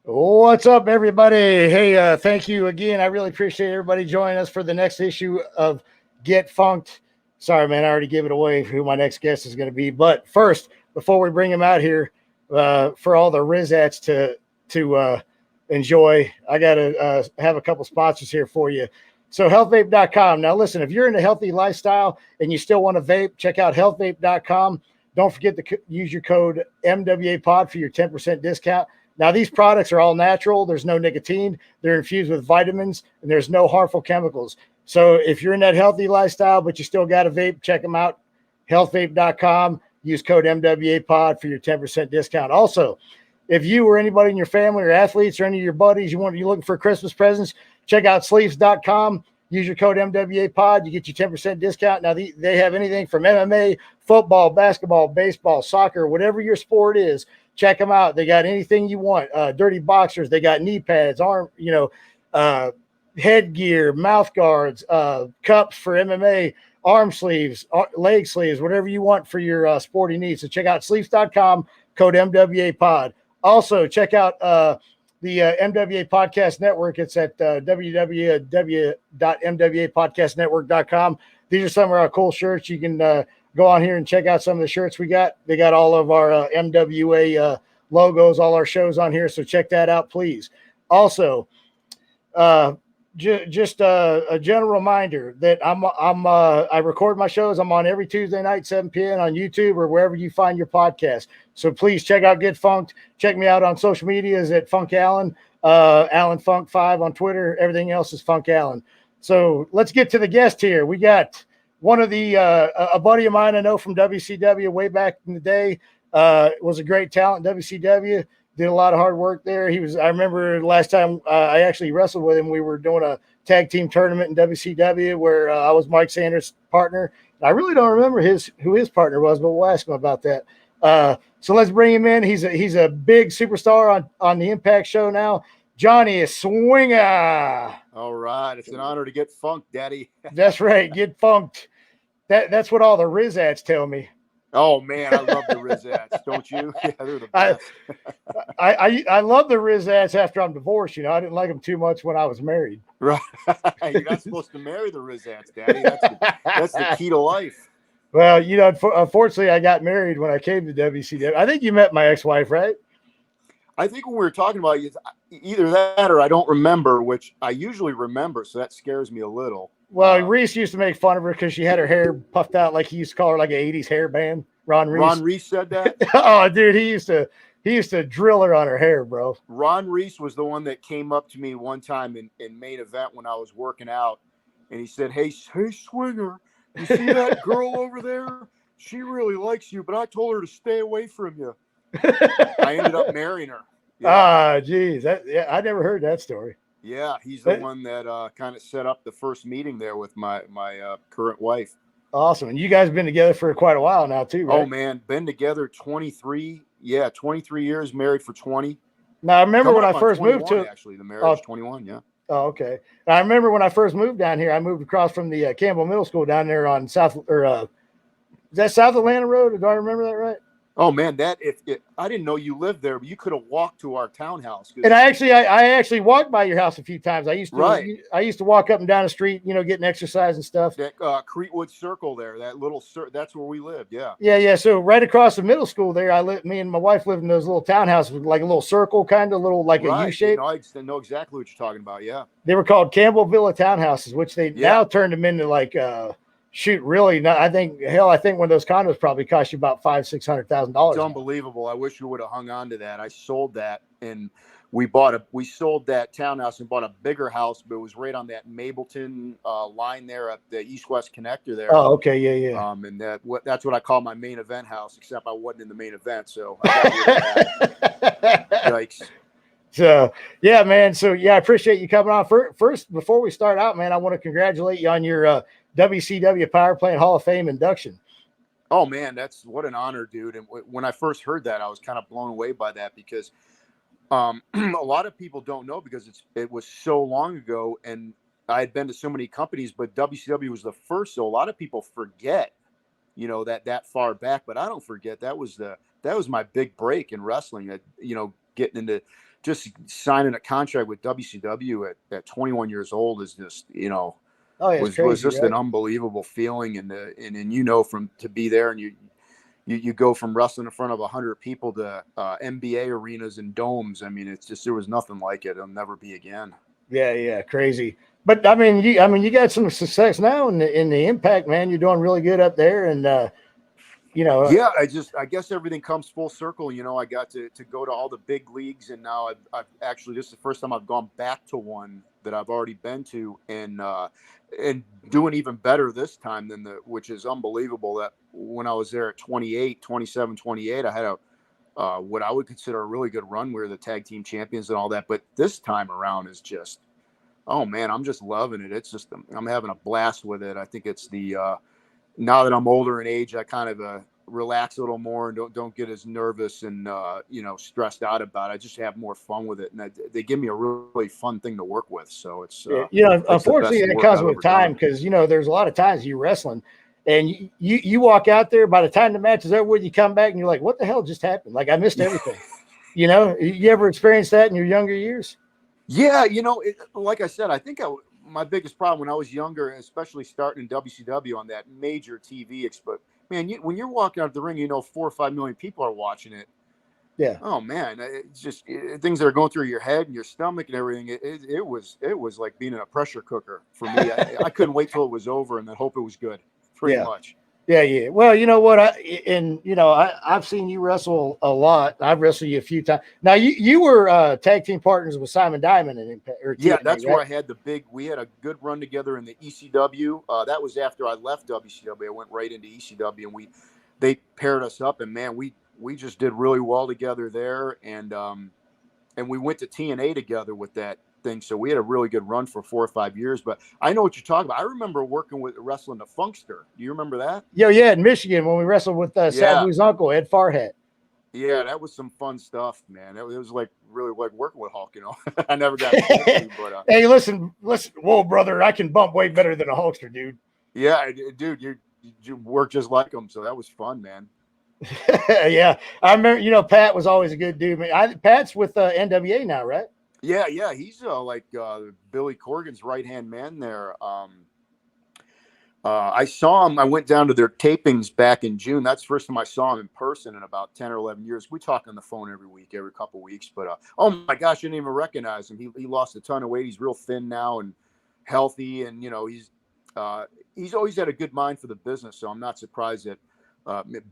What's up, everybody? Hey, thank you again. I really appreciate everybody joining us for the next issue of Get Funked. Sorry, man, I already gave it away who my next guest is going to be. But first, before we bring him out here, for all the Rizats to enjoy, I got to have a couple sponsors here for you. So, healthvape.com. Now, listen, if you're in a healthy lifestyle and you still want to vape, check out healthvape.com. Don't forget to use your code MWA Pod for your 10% discount. Now, these products are all natural. There's no nicotine. They're infused with vitamins, and there's no harmful chemicals. So if you're in that healthy lifestyle, but you still got a vape, check them out. Healthvape.com. Use code MWAPOD for your 10% discount. Also, if you or anybody in your family or athletes or any of your buddies, you're looking for Christmas presents, check out sleeves.com. Use your code MWAPOD. You get your 10% discount. Now, they have anything from MMA, football, basketball, baseball, soccer, whatever your sport is. Check them out. They got anything you want. Dirty boxers. They got knee pads, headgear, mouth guards, cups for MMA, arm sleeves, leg sleeves, whatever you want for your sporting needs. So check out sleeves.com, code MWA Pod. Also, check out the MWA Podcast Network. It's at www.mwapodcastnetwork.com. These are some of our cool shirts. You can go on here and check out some of the shirts we got. They got all of our MWA logos, all our shows on here. So check that out, please. Also, just a general reminder that I record my shows. I'm on every Tuesday night, 7 p.m. on YouTube or wherever you find your podcast. So please check out Get Funked. Check me out on social medias at Funk Allan, Allan Funk 5 on Twitter. Everything else is Funk Allan. So let's get to the guest here. We got one of the a buddy of mine I know from WCW way back in the day. Was a great talent in WCW. Did a lot of hard work there. I remember last time I actually wrestled with him, we were doing a tag team tournament in WCW where I was Mike Sanders' partner. I really don't remember who his partner was, but we'll ask him about that. So let's bring him in. He's a big superstar on the Impact show now. Johnny Swinger. All right. It's an honor to get funked, Daddy. That's right. Get funked. That's what all the Rizats tell me. Oh, man, I love the Rizats, don't you? Yeah, they're the best. I love the Rizats after I'm divorced. I didn't like them too much when I was married. Right. You're not supposed to marry the Rizats, Daddy. That's the key to life. Well, unfortunately, I got married when I came to WCW. I think you met my ex-wife, right? I think when we were talking about either that or I don't remember, which I usually remember, so that scares me a little. Well, Reese used to make fun of her because she had her hair puffed out like he used to call her like an 80s hair band. Ron Reese said that? Oh, dude, he used to drill her on her hair, bro. Ron Reese was the one that came up to me one time in main event when I was working out, and he said, Hey, Swinger, you see that girl over there? She really likes you, but I told her to stay away from you. I ended up marrying her. Yeah. Geez. I never heard that story. Yeah, he's the one that kind of set up the first meeting there with my current wife. Awesome. And you guys have been together for quite a while now, too, right? Oh, man. Been together 23 years, married for 20. Now, I remember when I first moved to... Actually, the marriage, 21, yeah. Oh, okay. I remember when I first moved down here, I moved across from the Campbell Middle School down there on is that South Atlanta Road? Do I remember that right? Oh man, I didn't know you lived there, but you could have walked to our townhouse. And I actually walked by your house a few times. I used to walk up and down the street, getting exercise and stuff. That Creekwood Circle there, that little that's where we lived. Yeah. Yeah. So right across the middle school there, me and my wife lived in those little townhouses with like a little circle, kind of little like a U shape. I know exactly what you're talking about. Yeah. They were called Campbell Villa townhouses, which they now turned them into like really, I think one of those condos probably cost you about $500,000-$600,000. It's unbelievable. I wish we would have hung on to that. I sold that, and we sold that townhouse and bought a bigger house, but it was right on that Mableton line there at the East-West connector there. Oh, okay, yeah. And that's what I call my main event house, except I wasn't in the main event, so I got rid of that. Yikes. So yeah, man. So yeah, I appreciate you coming on. First, before we start out, man, I want to congratulate you on your WCW Power Plant Hall of Fame induction. Oh man, what an honor, dude. And when I first heard that, I was kind of blown away by that because a lot of people don't know because it was so long ago and I had been to so many companies, but WCW was the first. So a lot of people forget, that far back, but I don't forget. That was my big break in wrestling, getting into just signing a contract with WCW at 21 years old is just, you know, Oh, yeah, it's was crazy, just right? an unbelievable feeling. And you know, from to be there, and you go from wrestling in front of 100 people to NBA arenas and domes. I mean, it's just, there was nothing like it. It'll never be again. Yeah, yeah, crazy. But I mean, you got some success now in the Impact, man. You're doing really good up there, and you know, Yeah, I guess everything comes full circle. You know, I got to go to all the big leagues, and now I've actually, this is the first time I've gone back to one that I've already been to, and doing even better this time than which is unbelievable. That when I was there at 28, 27, 28, I had what I would consider a really good run. We were the tag team champions and all that, but this time around is just, oh man, I'm just loving it. It's just, I'm having a blast with it. I think it's now that I'm older in age, I kind of relax a little more and don't get as nervous and you know, stressed out about it. I just have more fun with it, and they give me a really fun thing to work with. So you know, it's the unfortunately, best that work comes I've with ever time done. because you know there's a lot of times you're wrestling, and you walk out there. By the time the match is over, with you come back and you're like, "What the hell just happened? Like I missed everything." You know, you ever experienced that in your younger years? Yeah, you know, like I said, I think my biggest problem when I was younger, especially starting in WCW on that major TV expo, man, when you're walking out of the ring, you know, 4 or 5 million people are watching it. Yeah. Oh man, it's just things that are going through your head and your stomach and everything. It was like being in a pressure cooker for me. I couldn't wait till it was over and then hope it was good. Pretty Yeah. much. Yeah, yeah. Well, you know what? I've seen you wrestle a lot. I've wrestled you a few times. Now, you were tag team partners with Simon Diamond in Impact or Yeah, TNA, that's where right? I had we had a good run together in the ECW. That was after I left WCW. I went right into ECW, and they paired us up, and man, we just did really well together there, and we went to TNA together with that thing. So we had a really good run for 4 or 5 years. But I know what you're talking about. I remember wrestling the Funkster. Do you remember that? Yo, yeah, in Michigan when we wrestled with Yeah. Sabu's uncle Ed Farhat. Yeah, that was some fun stuff, man. It was like really like working with Hulk, you know. I never got a chance to, but Hey, listen. Whoa, brother, I can bump way better than a Hulkster, dude. yeah, dude, you work just like him, so that was fun, man. Yeah, I remember. You know, Pat was always a good dude. Man, Pat's with NWA now, right? Yeah, yeah, he's like Billy Corgan's right hand man there. I saw him. I went down to their tapings back in June. That's the first time I saw him in person in about 10 or 11 years. We talk on the phone every week, every couple of weeks. But oh my gosh, I didn't even recognize him. He lost a ton of weight. He's real thin now and healthy, and you know he's always had a good mind for the business. So I'm not surprised that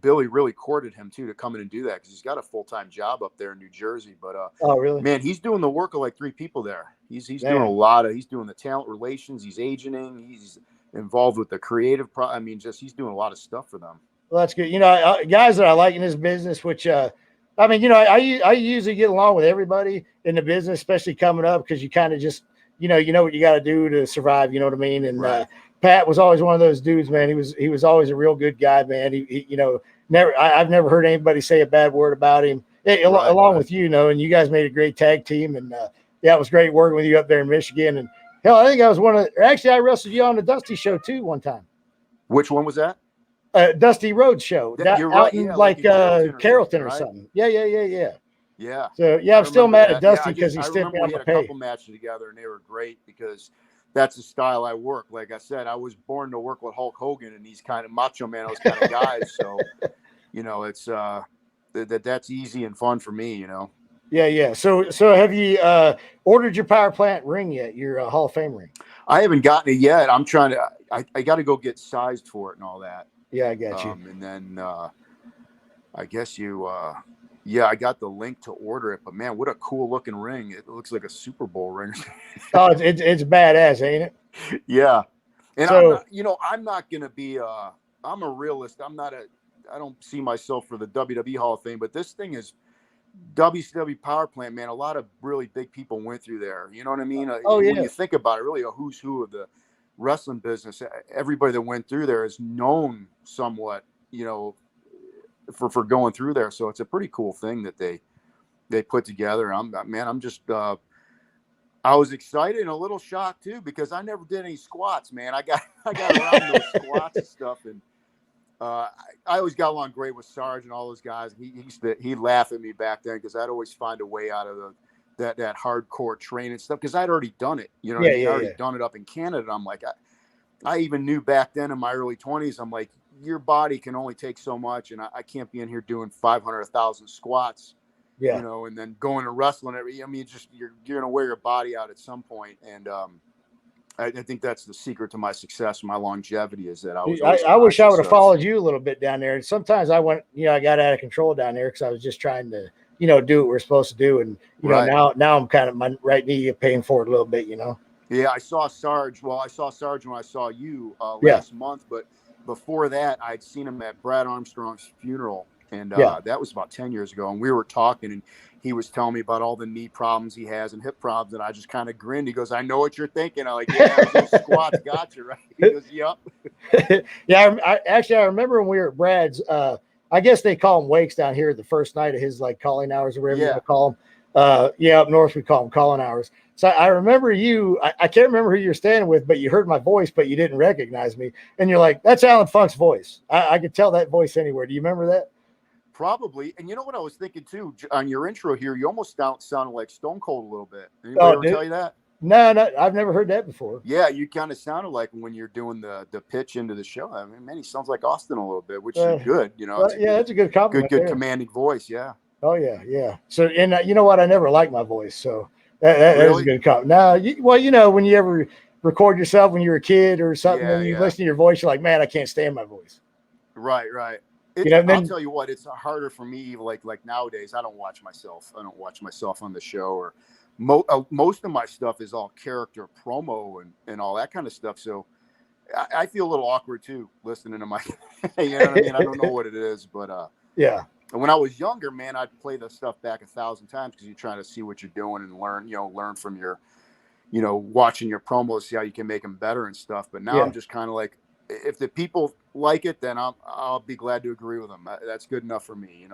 Billy really courted him too to come in and do that, because he's got a full-time job up there in New Jersey. But Oh, really? man, he's doing the work of like 3 people there. He's doing Man. he's doing the talent relations. He's agenting. He's involved with the creative I mean, just he's doing a lot of stuff for them. Well, that's good. You know, guys that I like in this business, which, I mean, you know, I usually get along with everybody in the business, especially coming up, because you kind of just, you know what you got to do to survive. You know what I mean? And Right. Pat was always one of those dudes, man. He was always a real good guy, man. You know, I've never heard anybody say a bad word about him. Along with you know, and you guys made a great tag team, and yeah, it was great working with you up there in Michigan. And hell, I think I was actually I wrestled you on the Dusty show too one time. Which one was that? Dusty Road show You're out right. in Yeah, like like in Carrollton Carrollton or right? something. Yeah. Yeah. So yeah, I I'm still remember mad at that. Yeah, Dusty because he I stiffed me remember on we my had a pay. couple matches together, and they were great because that's the style I work. Like I said, I was born to work with Hulk Hogan and these kind of Macho Man, those kind of guys. So, you know, it's that's easy and fun for me, you know. Yeah. So have you ordered your power plant ring yet? Your Hall of Fame ring? I haven't gotten it yet. I'm trying to. I got to go get sized for it and all that. Yeah, I got you. And then I guess yeah, I got the link to order it. But man, what a cool looking ring! It looks like a Super Bowl ring. Oh, it's badass, ain't it? Yeah, and So I'm not. You know, I'm not gonna be. I'm a realist. I don't see myself for the WWE Hall of Fame, but this thing is WCW Power Plant, man. A lot of really big people went through there. You know what I mean? oh When yeah, you think about it, really a who's who of the wrestling business. Everybody that went through there is known somewhat, you know, for going through there. So it's a pretty cool thing that they put together. I'm just I was excited and a little shocked too, because I never did any squats, man. I got around those squats and stuff, and I always got along great with Sarge and all those guys. He'd laugh at me back then because I'd always find a way out of that hardcore training stuff, because I'd already done it. You know what Yeah, I mean? I yeah, already yeah. done it up in Canada. I'm like, I even knew back then in my early 20s, I'm like, your body can only take so much, and I can't be in here doing 500, 1,000 squats, Yeah. and then going to wrestling. I mean, you're going to wear your body out at some point. And I think that's the secret to my success, my longevity, is that I was always I wish I would conscious have of. followed you a little bit down there. Sometimes I went, I got out of control down there because I was just trying to, do what we're supposed to do. And, Right. now I'm kind of, my right knee paying for it a little bit. Yeah, I saw Sarge. Well, I saw Sarge when I saw you Yeah. last month, but before that, I'd seen him at Brad Armstrong's funeral, and Yeah. that was about 10 years ago. And we were talking, and he was telling me about all the knee problems he has and hip problems, and I just kind of grinned. He goes, "I know what you're thinking." I'm like, "Yeah, those squats got you, right?" He goes, "Yep." Yeah. I remember when we were at Brad's, I guess they call them wakes down here the first night of his like calling hours or whatever you want Yeah. to call them. Up north we call them calling hours. So I remember you. I can't remember who you're standing with, but you heard my voice, but you didn't recognize me, and you're like, "That's Allan Funk's voice." I could tell that voice anywhere. Do you remember that? Probably. And you know what I was thinking too on your intro here? You almost sounded like Stone Cold a little bit. Anybody Oh, ever dude. tell you that? No, I've never heard that before. Yeah, you kind of sounded like when you're doing the pitch into the show. I mean, man, he sounds like Austin a little bit, which is good. It's a Yeah, that's a good compliment. good There. commanding voice. Yeah. Oh yeah, yeah. So, and you know what? I never liked my voice, so that is a Really? good compliment. Now, when you ever record yourself when you were a kid or something, Yeah, and you yeah. listen to your voice, you're like, "Man, I can't stand my voice." Right, right. And I'll then tell you what, it's harder for me. Like nowadays, I don't watch myself. I don't watch myself on the show, or most of my stuff is all character promo and all that kind of stuff. So I feel a little awkward too listening to my. You know what I mean? I don't know what it is, but yeah, and when I was younger, man, I'd play the stuff back 1,000 times because you're trying to see what you're doing and learn from your, watching your promos, see how you can make them better and stuff. But now yeah, I'm just kind of like, if the people like it, then I'll be glad to agree with them. That's good enough for me.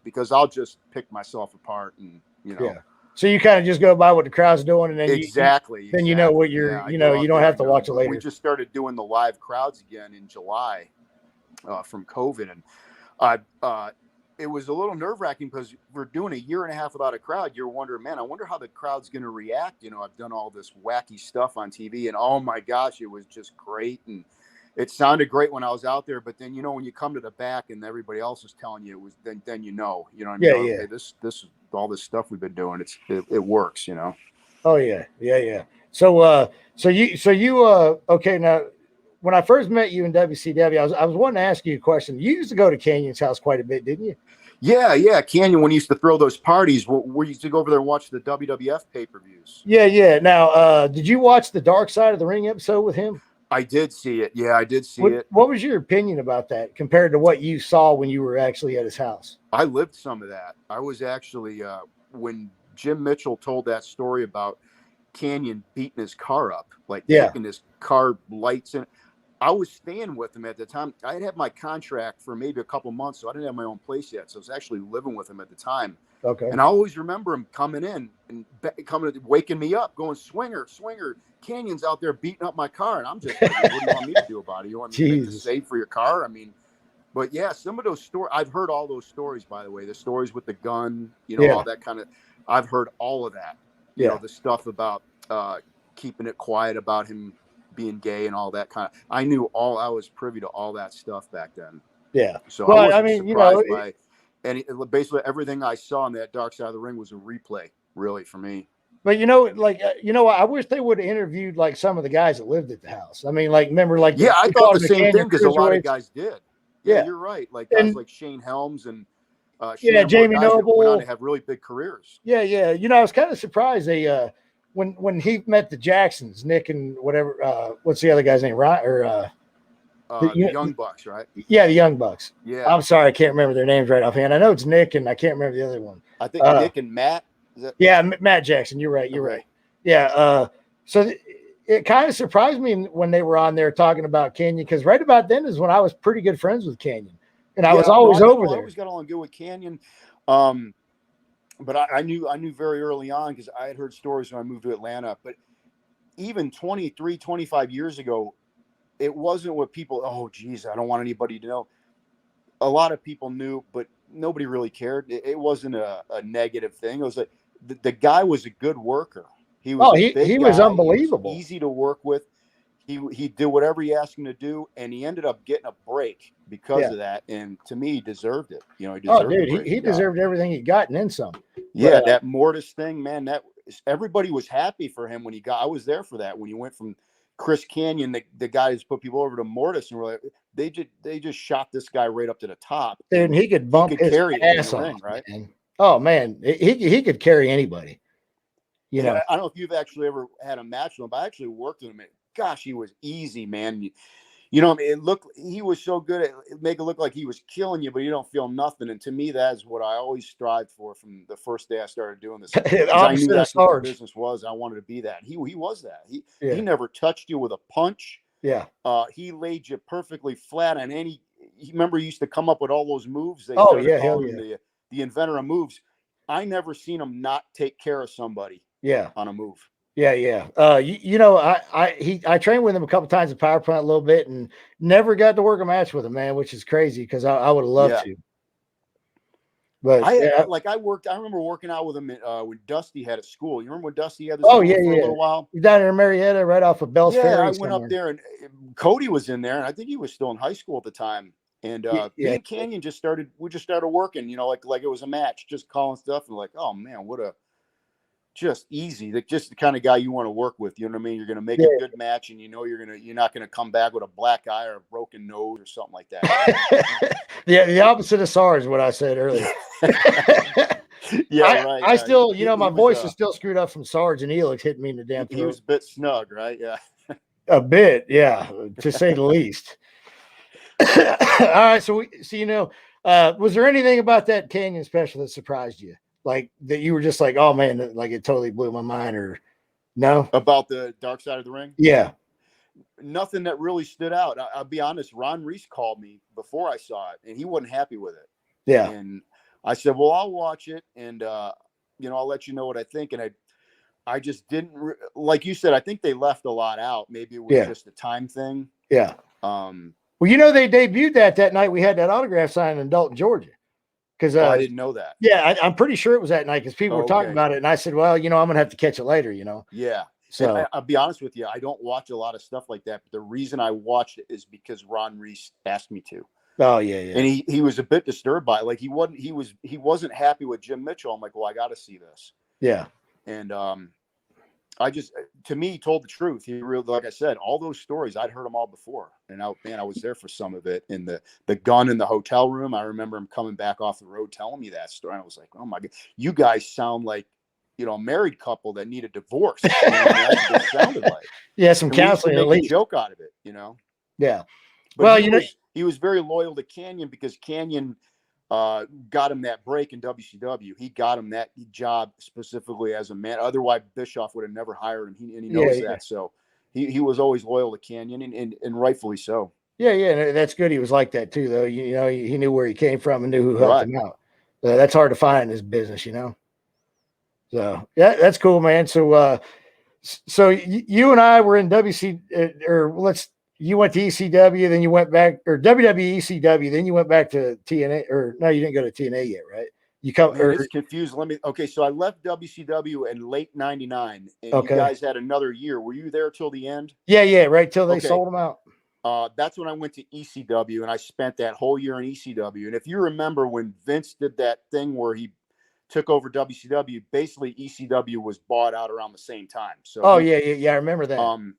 Because I'll just pick myself apart and. yeah. So you kind of just go by what the crowd's doing, and then Exactly. then you know what Yeah, you're, I go you out don't there. have to watch it We later. just started doing the live crowds again in July from COVID, and it was a little nerve wracking because we're doing a year and a half without a crowd. You're wondering, man, I wonder how the crowd's going to react. I've done all this wacky stuff on TV, and oh my gosh, it was just great. And it sounded great when I was out there, but then, when you come to the back and everybody else is telling you, it was, then you know what I mean? Yeah, Okay, yeah. this all this stuff we've been doing, it works. Oh yeah, yeah, yeah. So you okay now? When I first met you in WCW, I was wanting to ask you a question. You used to go to Canyon's house quite a bit, didn't you? Yeah. Canyon, when he used to throw those parties, we used to go over there and watch the WWF pay-per-views. Yeah, yeah. Now, did you watch the Dark Side of the Ring episode with him? I did see it. Yeah, I did see What it. What was your opinion about that compared to what you saw when you were actually at his house? I lived some of that. I was actually when Jim Mitchell told that story about Canyon beating his car up, like Yeah. taking his car lights in. I was staying with him at the time. I had my contract for maybe a couple months, so I didn't have my own place yet. So I was actually living with him at the time. Okay. And I always remember him coming in and waking me up, going, "Swinger, Swinger, Canyon's out there beating up my car." And I'm just like, "Well, what do you want me to do about it? You want me to make the Jesus. save for your car?" I mean, but yeah, some of those stories, I've heard all those stories, by the way, the stories with the gun, Yeah. all that kind of, I've heard all of that, Yeah. the stuff about keeping it quiet about him being gay and all that kind of, I was privy to all that stuff back then. Yeah. So Well, I wasn't mean, surprised by basically everything I saw on that Dark Side of the Ring was a replay, really, for me. but I wish they would have interviewed like some of the guys that lived at the house. I mean, like, remember, like, Yeah, I they thought called the them same Canyon thing because a lot of Cruiserweights. guys did. Yeah, Yeah. you're right. Like guys And like Shane Helms and yeah, Jamie guys that went on Noble. to have really big careers. Yeah, yeah. I was kind of surprised they when he met the Jacksons, Nick and whatever. What's the other guy's name? Right or The Young Bucks, right? yeah, the Young Bucks. Yeah, I'm sorry, I can't remember their names right offhand. I know it's Nick, and I can't remember the other one. I think Nick and Matt. Is that? Yeah, Matt Jackson. You're right. You're Okay. right. Yeah. So it kind of surprised me when they were on there talking about Canyon, because right about then is when I was pretty good friends with Canyon, and I was always over there. I always got along good with Canyon. But I knew very early on because I had heard stories when I moved to Atlanta. But even 23, 25 years ago, it wasn't what people, oh, geez, I don't want anybody to know. A lot of people knew, but nobody really cared. It wasn't a negative thing. It was like the guy was a good worker. He was Oh, a he big was guy. He was unbelievable. easy to work with. He did whatever you asked him to do, and he ended up getting a break because of that. And to me, he deserved it. You know, he Oh, deserved the dude, break he deserved everything he got and then some. Yeah, that Mortis thing, man. That everybody was happy for him when he got. I was there for that when he went from Chris Canyon, the guy who's put people over, to Mortis, and we're like, they just shot this guy right up to the top. Dude, and he could bump his carry it in ass the off, ring, right? man. Oh man, he could carry anybody. You know, I don't know if you've actually ever had a match with him, but I actually worked with him. Gosh, he was easy, man. You know, he was so good at make it look like he was killing you, but you don't feel nothing. And to me, that's what I always strived for from the first day I started doing this. I knew that's what the business was. I wanted to be that. He was that. He never touched you with a punch. Yeah. He laid you perfectly flat on any. Remember, he used to come up with all those moves. They hell the inventor of moves. I never seen him not take care of somebody. Yeah. On a move. Yeah. I trained with him a couple times at Power Plant a little bit and never got to work a match with him, man, which is crazy because I would have loved to. But I remember working out with him when Dusty had a school. You remember when Dusty had the school for a little while? Down in Marietta, right off of Bell's Ferry. I went up there and Cody was in there, and I think he was still in high school at the time. And me and Canyon we just started working, you know, like it was a match, just calling stuff, and like, oh man, what a just easy, like just the kind of guy you want to work with. You know what I mean? You're going to make a good match, and you know you're not going to come back with a black eye or a broken nose or something like that. The opposite of SARS, what I said earlier. Right. I still, my voice is still screwed up from SARS and Elix hitting me in the damn throat. He was a bit snug, right? Yeah. A bit, yeah, to say the least. All right, so was there anything about that Canyon special that surprised you? Like that you were just like, oh man, like it totally blew my mind, or no? About the Dark Side of the Ring? Yeah. Nothing that really stood out. I'll be honest, Ron Reese called me before I saw it, and he wasn't happy with it. Yeah. And I said, well, I'll watch it, and I'll let you know what I think. And I just didn't like you said, I think they left a lot out. Maybe it was just a time thing. Yeah. Well, they debuted that night. We had that autograph sign in Dalton, Georgia. Because I didn't know that. Yeah, I'm pretty sure it was that night because people were talking about it, and I said, "Well, I'm gonna have to catch it later." Yeah. So I'll be honest with you, I don't watch a lot of stuff like that. But the reason I watched it is because Ron Reese asked me to. Oh yeah. And he was a bit disturbed by it. Like he wasn't happy with Jim Mitchell. I'm like, well, I got to see this. Yeah. And to me, he told the truth. He really, like I said, all those stories, I'd heard them all before. And I was there for some of it. In the gun in the hotel room, I remember him coming back off the road telling me that story. And I was like, oh my God, you guys sound like, a married couple that need a divorce. That's what it sounded like. Yeah, some counseling at least. A joke out of it, Yeah. But well, he was very loyal to Canyon because Canyon got him that break in WCW. He got him that job specifically as a man. Otherwise, Bischoff would have never hired him. He knows that. So he was always loyal to Canyon, and rightfully so. Yeah, that's good. He was like that too, though. He knew where he came from and knew who helped him out. That's hard to find in this business, So yeah, that's cool, man. So you and I were in you went to ECW, then you went back, or WWE ECW, then you went back to TNA, or no, you didn't go to TNA yet, right? It's confused. So I left WCW in late '99, and you guys had another year. Were you there till the end? Yeah, right till they sold them out. That's when I went to ECW, and I spent that whole year in ECW. And if you remember when Vince did that thing where he took over WCW, basically ECW was bought out around the same time. So I remember that.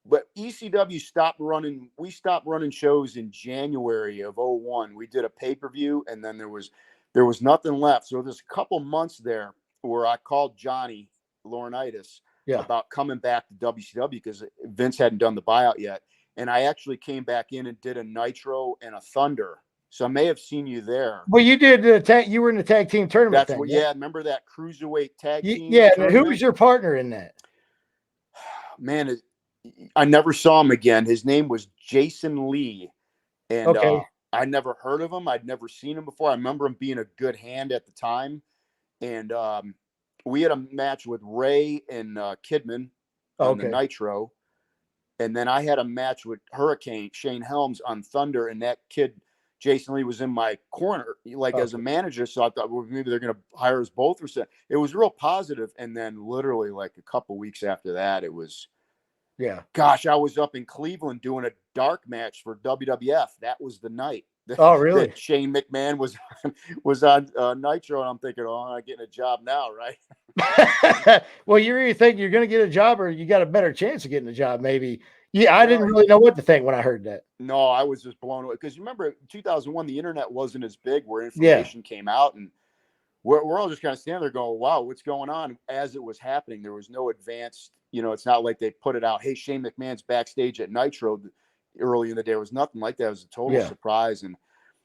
But ECW stopped running. We stopped running shows in January of 2001. We did a pay-per-view, and then there was nothing left. So there's a couple months there where I called Johnny Laurinaitis about coming back to WCW because Vince hadn't done the buyout yet. And I actually came back in and did a Nitro and a Thunder. So I may have seen you there. Well, you did you were in the tag team tournament. That's remember that cruiserweight tag team? Yeah. Who was your partner in that? Man, I never saw him again. His name was Jason Lee. And I never heard of him. I'd never seen him before. I remember him being a good hand at the time. And we had a match with Ray and Kidman on the Nitro. And then I had a match with Hurricane Shane Helms on Thunder, and that kid Jason Lee was in my corner, like as a manager. So I thought, well, maybe they're going to hire us both or something. It was real positive. And then literally like a couple weeks after that, it was, gosh, I was up in Cleveland doing a dark match for WWF. That was the night really? that Shane McMahon was on Nitro. And I'm thinking, oh, I'm not getting a job now, right? Well, you really think you're going to get a job, or you got a better chance of getting a job, maybe? Yeah, I didn't really know what to think when I heard that. No, I was just blown away because remember 2001, the internet wasn't as big where information came out, and we're all just kind of standing there going, wow, what's going on? As it was happening, there was no advanced, it's not like they put it out, hey, Shane McMahon's backstage at Nitro early in the day. It was nothing like that. It was a total surprise. And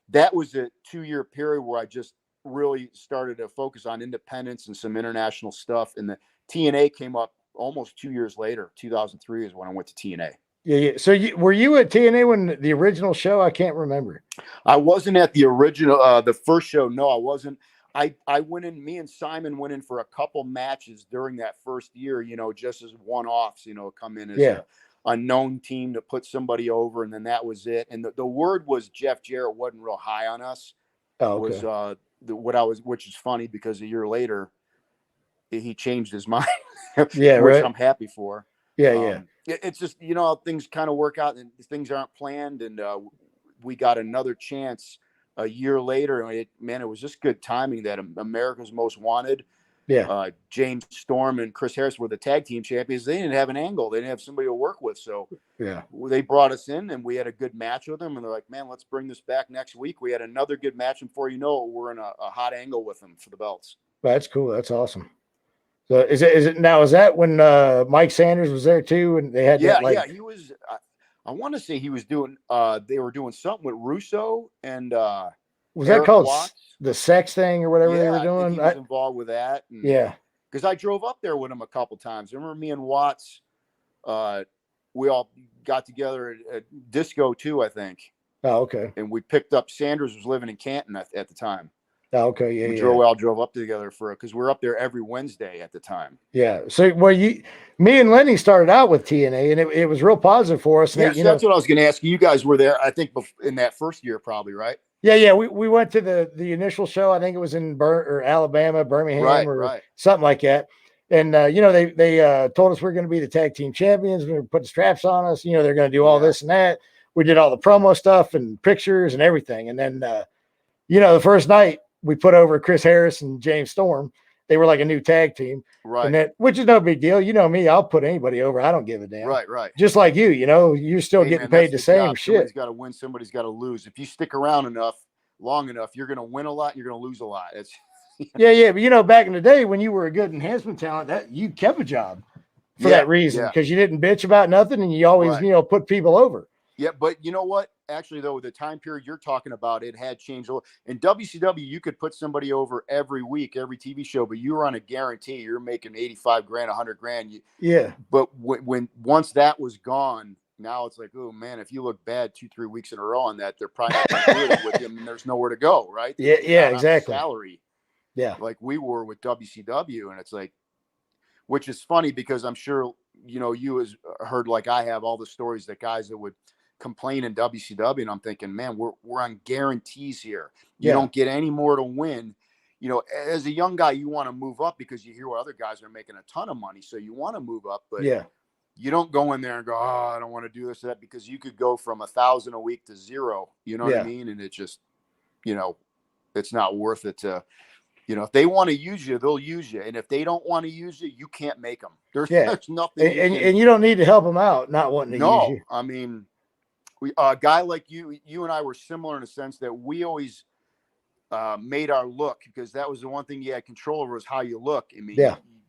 that was a 2-year period where I just really started to focus on independence and some international stuff. And the TNA came up almost 2 years later. 2003 is when I went to TNA. Yeah. So were you at TNA when the original show? I can't remember. I wasn't at the original, the first show. No, I wasn't. I went in, me and Simon went in for a couple matches during that first year, just as one-offs, come in as a known team to put somebody over. And then that was it. And the word was Jeff Jarrett wasn't real high on us. Was which is funny because a year later he changed his mind, which I'm happy for. It's just, things kind of work out and things aren't planned. And we got another chance a year later. And it was just good timing that America's Most Wanted, James Storm and Chris Harris were the tag team champions. They didn't have an angle. They didn't have somebody to work with. So they brought us in and we had a good match with them. And they're like, man, let's bring this back next week. We had another good match. And before you know it, we're in a hot angle with them for the belts. That's cool. That's awesome. So is it now? Is that when Mike Sanders was there too? And they had he was. I want to say he was doing. They were doing something with Russo and was that called the sex thing or whatever they were doing? I think he was involved with that. And, because I drove up there with him a couple times. I remember me and Watts. We all got together at Disco too, I think. Oh, okay. And we picked up. Sanders was living in Canton at the time. Oh, okay, we drove up together because we were up there every Wednesday at the time. Yeah. So, me and Lenny started out with TNA, and it was real positive for us. Yeah, that's what I was going to ask you. You guys were there, I think, in that first year, probably, right? Yeah. We went to the initial show. I think it was in Alabama, Birmingham, or something like that. And they told us we're going to be the tag team champions. We're going to put the straps on us. They're going to do all this and that. We did all the promo stuff and pictures and everything. And then, the first night, we put over Chris Harris and James Storm. They were like a new tag team. Right. And which is no big deal. You know me, I'll put anybody over. I don't give a damn. Right. Just like you're still getting paid the same shit. Somebody's got to win. Somebody's got to lose. If you stick around long enough, you're going to win a lot. And you're going to lose a lot. It's But back in the day when you were a good enhancement talent, that you kept a job for that reason because you didn't bitch about nothing and you always, put people over. Yeah, but you know what? Actually, though, the time period you're talking about, it had changed. In WCW, you could put somebody over every week, every TV show, but you were on a guarantee. You're making $85,000, $100,000. But when once that was gone, now it's like, oh man, if you look bad 2-3 weeks in a row on that, they're probably not going to do it with you. And there's nowhere to go, right? Exactly. Salary, like we were with WCW, and it's like, which is funny because I'm sure you has heard like I have all the stories that guys that would complain in WCW, and I'm thinking, man, we're on guarantees here. You don't get any more to win. As a young guy, you want to move up because you hear what other guys are making a ton of money, so you want to move up. But you don't go in there and go, oh, I don't want to do this or that, because you could go from 1,000 a week to 0. You know what I mean? And it just, it's not worth it to. If they want to use you, they'll use you. And if they don't want to use you, you can't make them. There's nothing. And you don't need to help them out not wanting to use you. I mean, a guy like you and I were similar in a sense that we always made our look, because that was the one thing you had control over, was how you look. I mean,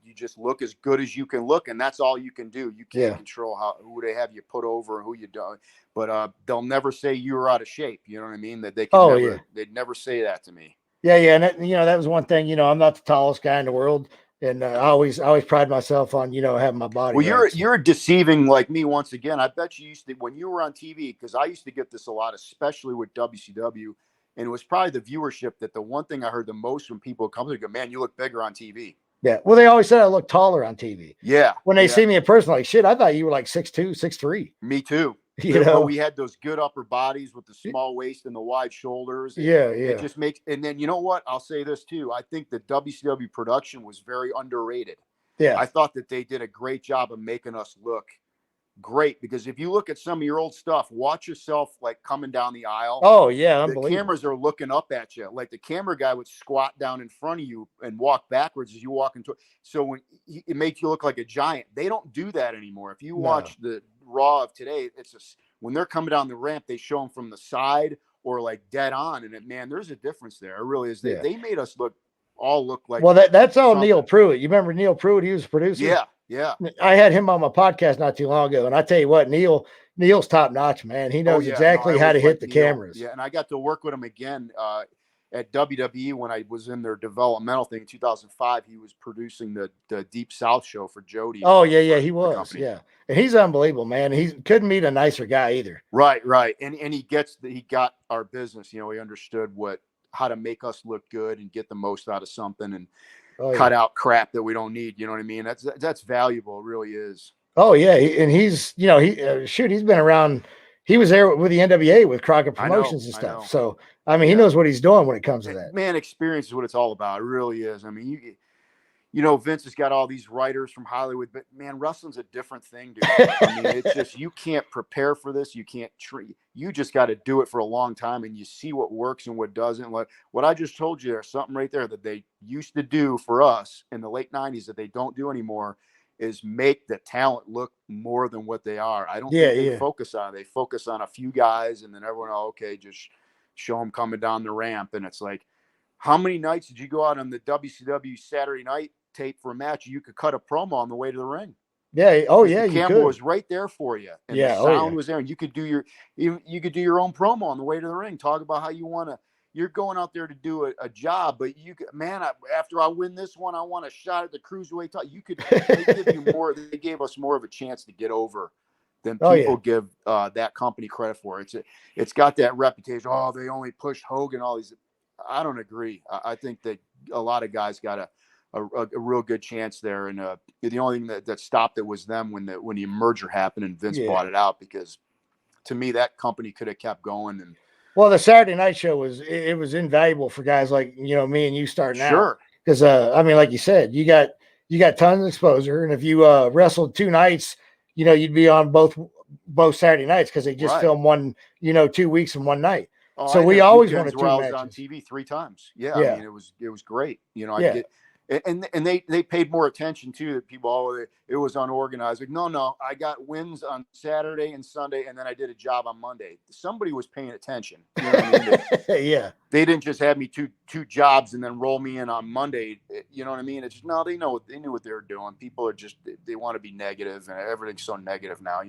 you just look as good as you can look, and that's all you can do. You can't control who they have you put over and who you don't. But they'll never say you were out of shape. You know what I mean? That they can they'd never say that to me. Yeah. And that was one thing. I'm not the tallest guy in the world. And I always pride myself on, having my body. Well, you're deceiving like me once again. I bet you used to, when you were on TV, because I used to get this a lot, especially with WCW, and it was probably the viewership that the one thing I heard the most when people come to go, man, you look bigger on TV. Yeah. Well, they always said I look taller on TV. Yeah. When they see me in person, like, shit, I thought you were like 6'2", 6'3". Me too. But we had those good upper bodies with the small waist and the wide shoulders. It just makes, and then you know what? I'll say this too. I think the WCW production was very underrated. Yeah. I thought that they did a great job of making us look great, because if you look at some of your old stuff, watch yourself like coming down the aisle. Oh yeah, the cameras are looking up at you. Like the camera guy would squat down in front of you and walk backwards as you walk into it. So when it makes you look like a giant, they don't do that anymore. If you watch the Raw of today, it's just when they're coming down the ramp, they show them from the side or like dead on, and man, there's a difference there. It really is. They made us look like, well, that's all something. Neil Pruitt. You remember Neil Pruitt? He was a producer. Yeah. I had him on my podcast not too long ago, and I tell you what, Neil's top notch, man. He knows exactly how to hit the cameras. Yeah, and I got to work with him again at WWE when I was in their developmental thing in 2005. He was producing the Deep South show for Jody. Oh yeah, he was. Yeah, and he's unbelievable, man. He couldn't meet a nicer guy either. Right, and he got our business. He understood how to make us look good and get the most out of something, and cut out crap that we don't need. You know what I mean? That's valuable. It really is. Oh yeah. He's he's been around. He was there with the NWA with Crockett Promotions and stuff. So, I mean, he knows what he's doing when it comes to that. Man, experience is what it's all about. It really is. I mean, Vince has got all these writers from Hollywood, but man, wrestling's a different thing, dude. I mean, it's just, you can't prepare for this. You can't you just got to do it for a long time, and you see what works and what doesn't. Like what I just told you, there's something right there that they used to do for us in the late 90s that they don't do anymore, is make the talent look more than what they are. I don't think they focus on it. They focus on a few guys, and then everyone, just show them coming down the ramp. And it's like, how many nights did you go out on the WCW Saturday night tape for a match? You could cut a promo on the way to the ring. Yeah. Oh yeah. The camera was right there for you, and the sound was there, and you could do your own promo on the way to the ring. Talk about how you're going out there to do a job, but after I win this one, I want a shot at the cruiserweight title. They gave us more of a chance to get over than people give that company credit for. It's got that reputation. Oh, they only pushed Hogan. All these. I don't agree. I think that a lot of guys got a real good chance there, and the only thing that stopped it was them when the merger happened and Vince bought it out, because to me that company could have kept going. And well, the Saturday night show was invaluable for guys like me and you starting out, because I mean, like you said, you got tons of exposure, and if you wrestled 2 nights, you'd be on both Saturday nights, because they just film one 2 weeks in one night. So we always wanted 2 matches on TV 3 times. I mean, it was great. And they paid more attention to that. People, it was unorganized. Like, no, I got wins on Saturday and Sunday, and then I did a job on Monday. Somebody was paying attention. You know what I mean? They didn't just have me two jobs and then roll me in on Monday. You know what I mean? It's just, no, they knew what they were doing. People are just, they want to be negative, and everything's so negative now.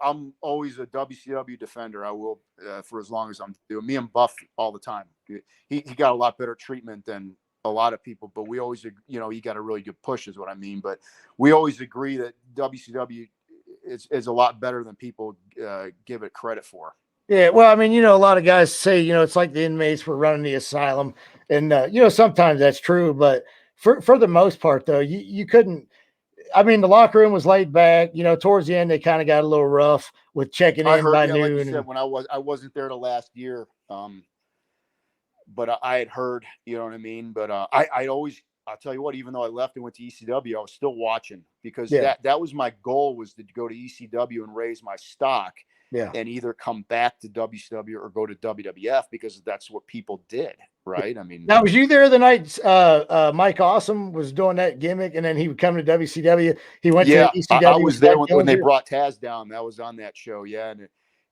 I'm always a WCW defender. I will for as long as I'm doing. Me and Buff all the time. He got a lot better treatment than a lot of people, but we always, he got a really good push, is what I mean. But we always agree that WCW is a lot better than people give it credit for. Yeah, well, I mean, a lot of guys say, it's like the inmates were running the asylum, and sometimes that's true, but for the most part, though, you couldn't. I mean, the locker room was laid back. Towards the end, they kind of got a little rough with checking in by noon. Like you said, when I wasn't there the last year, but I had heard, you know what I mean? But I'll tell you what, even though I left and went to ECW, I was still watching, because that was my goal, was to go to ECW and raise my stock, and either come back to WCW or go to WWF, because that's what people did, right? I mean, now, was you there the night Mike Awesome was doing that gimmick, and then he would come to WCW? He went to ECW. I was there when they brought Taz down. That was on that show,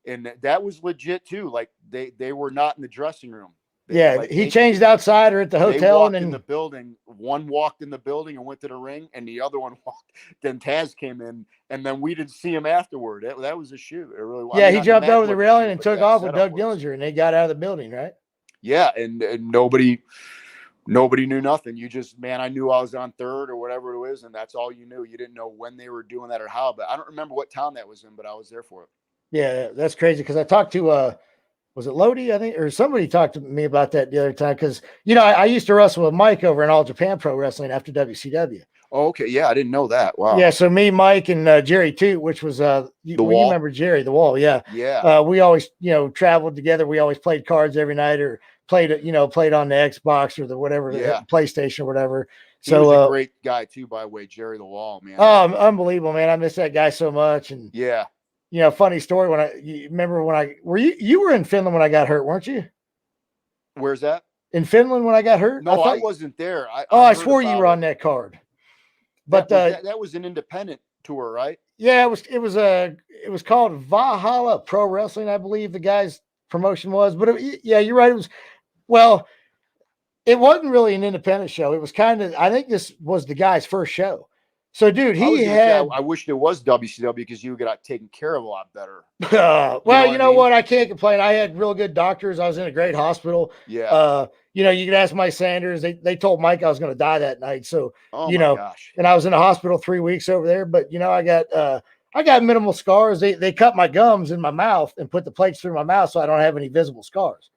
and that was legit too. Like they were not in the dressing room. He changed outside or at the hotel, and then in the building. One walked in the building and went to the ring, and the other one walked. Then Taz came in, and then we didn't see him afterward. That was a shoot. It really was. Yeah, he jumped over the railing and took off with Doug Dillinger, and they got out of the building, right? Yeah, and nobody knew nothing. You just, I knew I was on third or whatever it was, and that's all you knew. You didn't know when they were doing that or how. But I don't remember what town that was in, but I was there for it. Yeah, that's crazy, because I talked to was it Lodi, I think, or somebody talked to me about that the other time, because I used to wrestle with Mike over in All Japan Pro Wrestling after WCW. Oh, okay. Yeah, I didn't know that. Wow. Yeah, so me, Mike, and Jerry too, which was you Wall. remember Jerry the Wall, yeah. Yeah. We always traveled together. We always played cards every night, or played on the Xbox or the whatever, the PlayStation or whatever. So he was a great guy too, by the way, Jerry the Wall, man. Oh, unbelievable, man! I miss that guy so much. And yeah, funny story. You remember when you were in Finland when I got hurt, weren't you? Where's that? In Finland when I got hurt? No, I wasn't there. I swore you were on that card. But that was an independent tour, right? Yeah, it was called Valhalla Pro Wrestling, I believe the guy's promotion was. But yeah, you're right. It wasn't really an independent show. It was I think this was the guy's first show. So, dude, I wished it was WCW because you got taken care of a lot better. Well, you know what? I can't complain. I had real good doctors. I was in a great hospital. Yeah. You could ask Mike Sanders. They told Mike I was going to die that night. So, gosh. And I was in a hospital 3 weeks over there. But I got minimal scars. They cut my gums in my mouth and put the plates through my mouth, so I don't have any visible scars.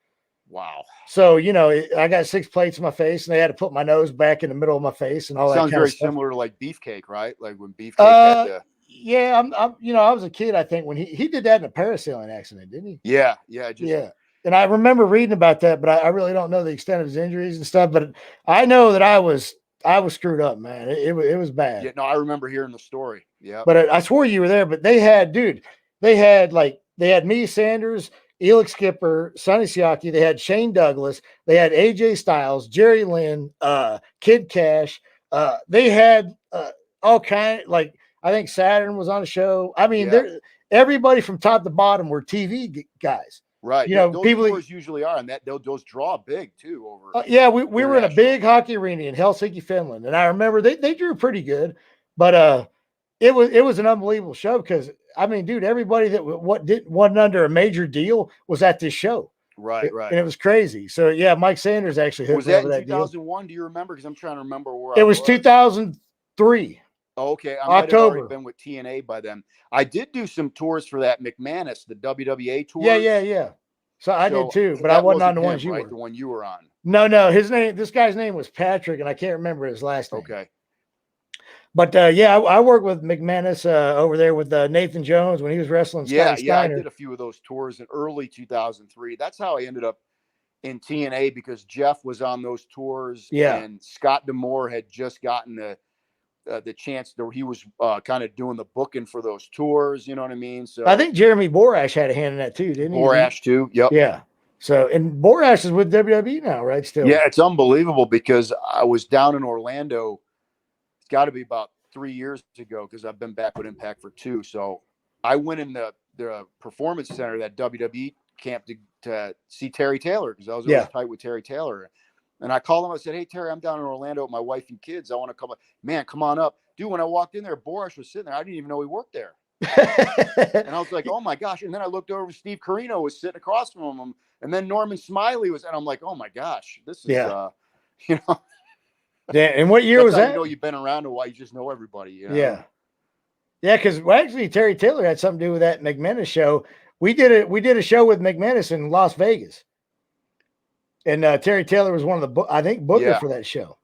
Wow. So, I got 6 plates in my face, and they had to put my nose back in the middle of my face and all that. Sounds very similar to like Beefcake, right? Like when Beefcake had to. Yeah, I was a kid, I think, when he did that in a parasailing accident, didn't he? Yeah. Yeah. And I remember reading about that, but I really don't know the extent of his injuries and stuff. But I know that I was screwed up, man. It was bad. Yeah, no, I remember hearing the story. Yeah. But I swore you were there. But they had me, Sanders, Elix Skipper, Sonny Siaki. They had Shane Douglas. They had AJ Styles, Jerry Lynn, Kid Cash. They had all kind I think Saturn was on the show. I mean, everybody from top to bottom were TV guys. Right. Those tours usually are, and those draw big too. Yeah, we were in a big hockey arena in Helsinki, Finland, and I remember they drew pretty good, but it was an unbelievable show because I mean, dude, everybody that wasn't under a major deal was at this show. Right. And it was crazy. So yeah, Mike Sanders actually hooked was that in in 2001? Do you remember? Because I'm trying to remember where it was. 2003. Oh, okay, I might have already been with TNA by then. I did do some tours for that McManus, the WWA tour. Yeah. So I did too, but I wasn't on the ones you were. The one you were on. No, this guy's name was Patrick, and I can't remember his last name. Okay. But I worked with McManus over there with Nathan Jones when he was wrestling. Yeah, I did a few of those tours in early 2003. That's how I ended up in TNA because Jeff was on those tours. Yeah, and Scott D'Amore had just gotten the chance that he was kind of doing the booking for those tours. You know what I mean? So I think Jeremy Borash had a hand in that too, didn't he? Borash too. Yep. Yeah. So, and Borash is with WWE now, right? Still. Yeah, it's unbelievable because I was down in Orlando. It's got to be about 3 years ago because I've been back with Impact for 2. So I went in the performance center, that WWE camp, to see Terry Taylor because I was always tight with Terry Taylor. And I called him. I said, "Hey, Terry, I'm down in Orlando with my wife and kids. I want to come up." Man, come on up. Dude, when I walked in there, Borash was sitting there. I didn't even know he worked there. And I was like, oh, my gosh. And then I looked over and Steve Carino was sitting across from him. And then Norman Smiley was. And I'm like, oh, my gosh. This is, Yeah, and what year was that? You've been around a while. You just know everybody. Yeah, because actually Terry Taylor had something to do with that McManus show. We did a show with McManus in Las Vegas. And Terry Taylor was one of the, booker for that show.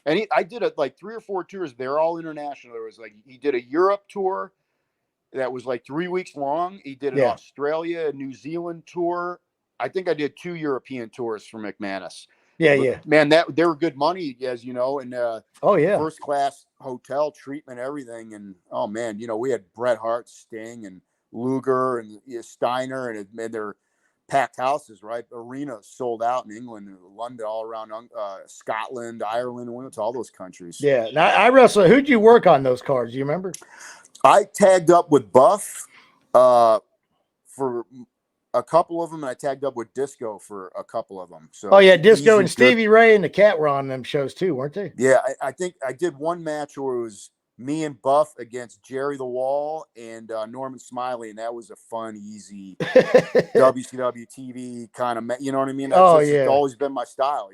And I did 3 or 4 tours. They're all international. There was he did a Europe tour that was 3 weeks long. He did an Australia, New Zealand tour. I think I did 2 European tours for McManus. Yeah. Man, they were good money, as you know, and first class hotel treatment, everything. And oh man, we had Bret Hart, Sting, and Luger, and Steiner, and they're packed houses, right? Arenas sold out in England, and London, all around Scotland, Ireland. We went to all those countries. Yeah. Now I wrestled. Who'd you work on those cards? Do you remember? I tagged up with Buff for a couple of them, and I tagged up with Disco for a couple of them. So Disco and Stevie Ray and the Cat were on them shows too, weren't they? Yeah, I think I did one match where it was me and Buff against Jerry the Wall and Norman Smiley, and that was a fun, easy WCW TV kind of, you know what I mean? It's always been my style,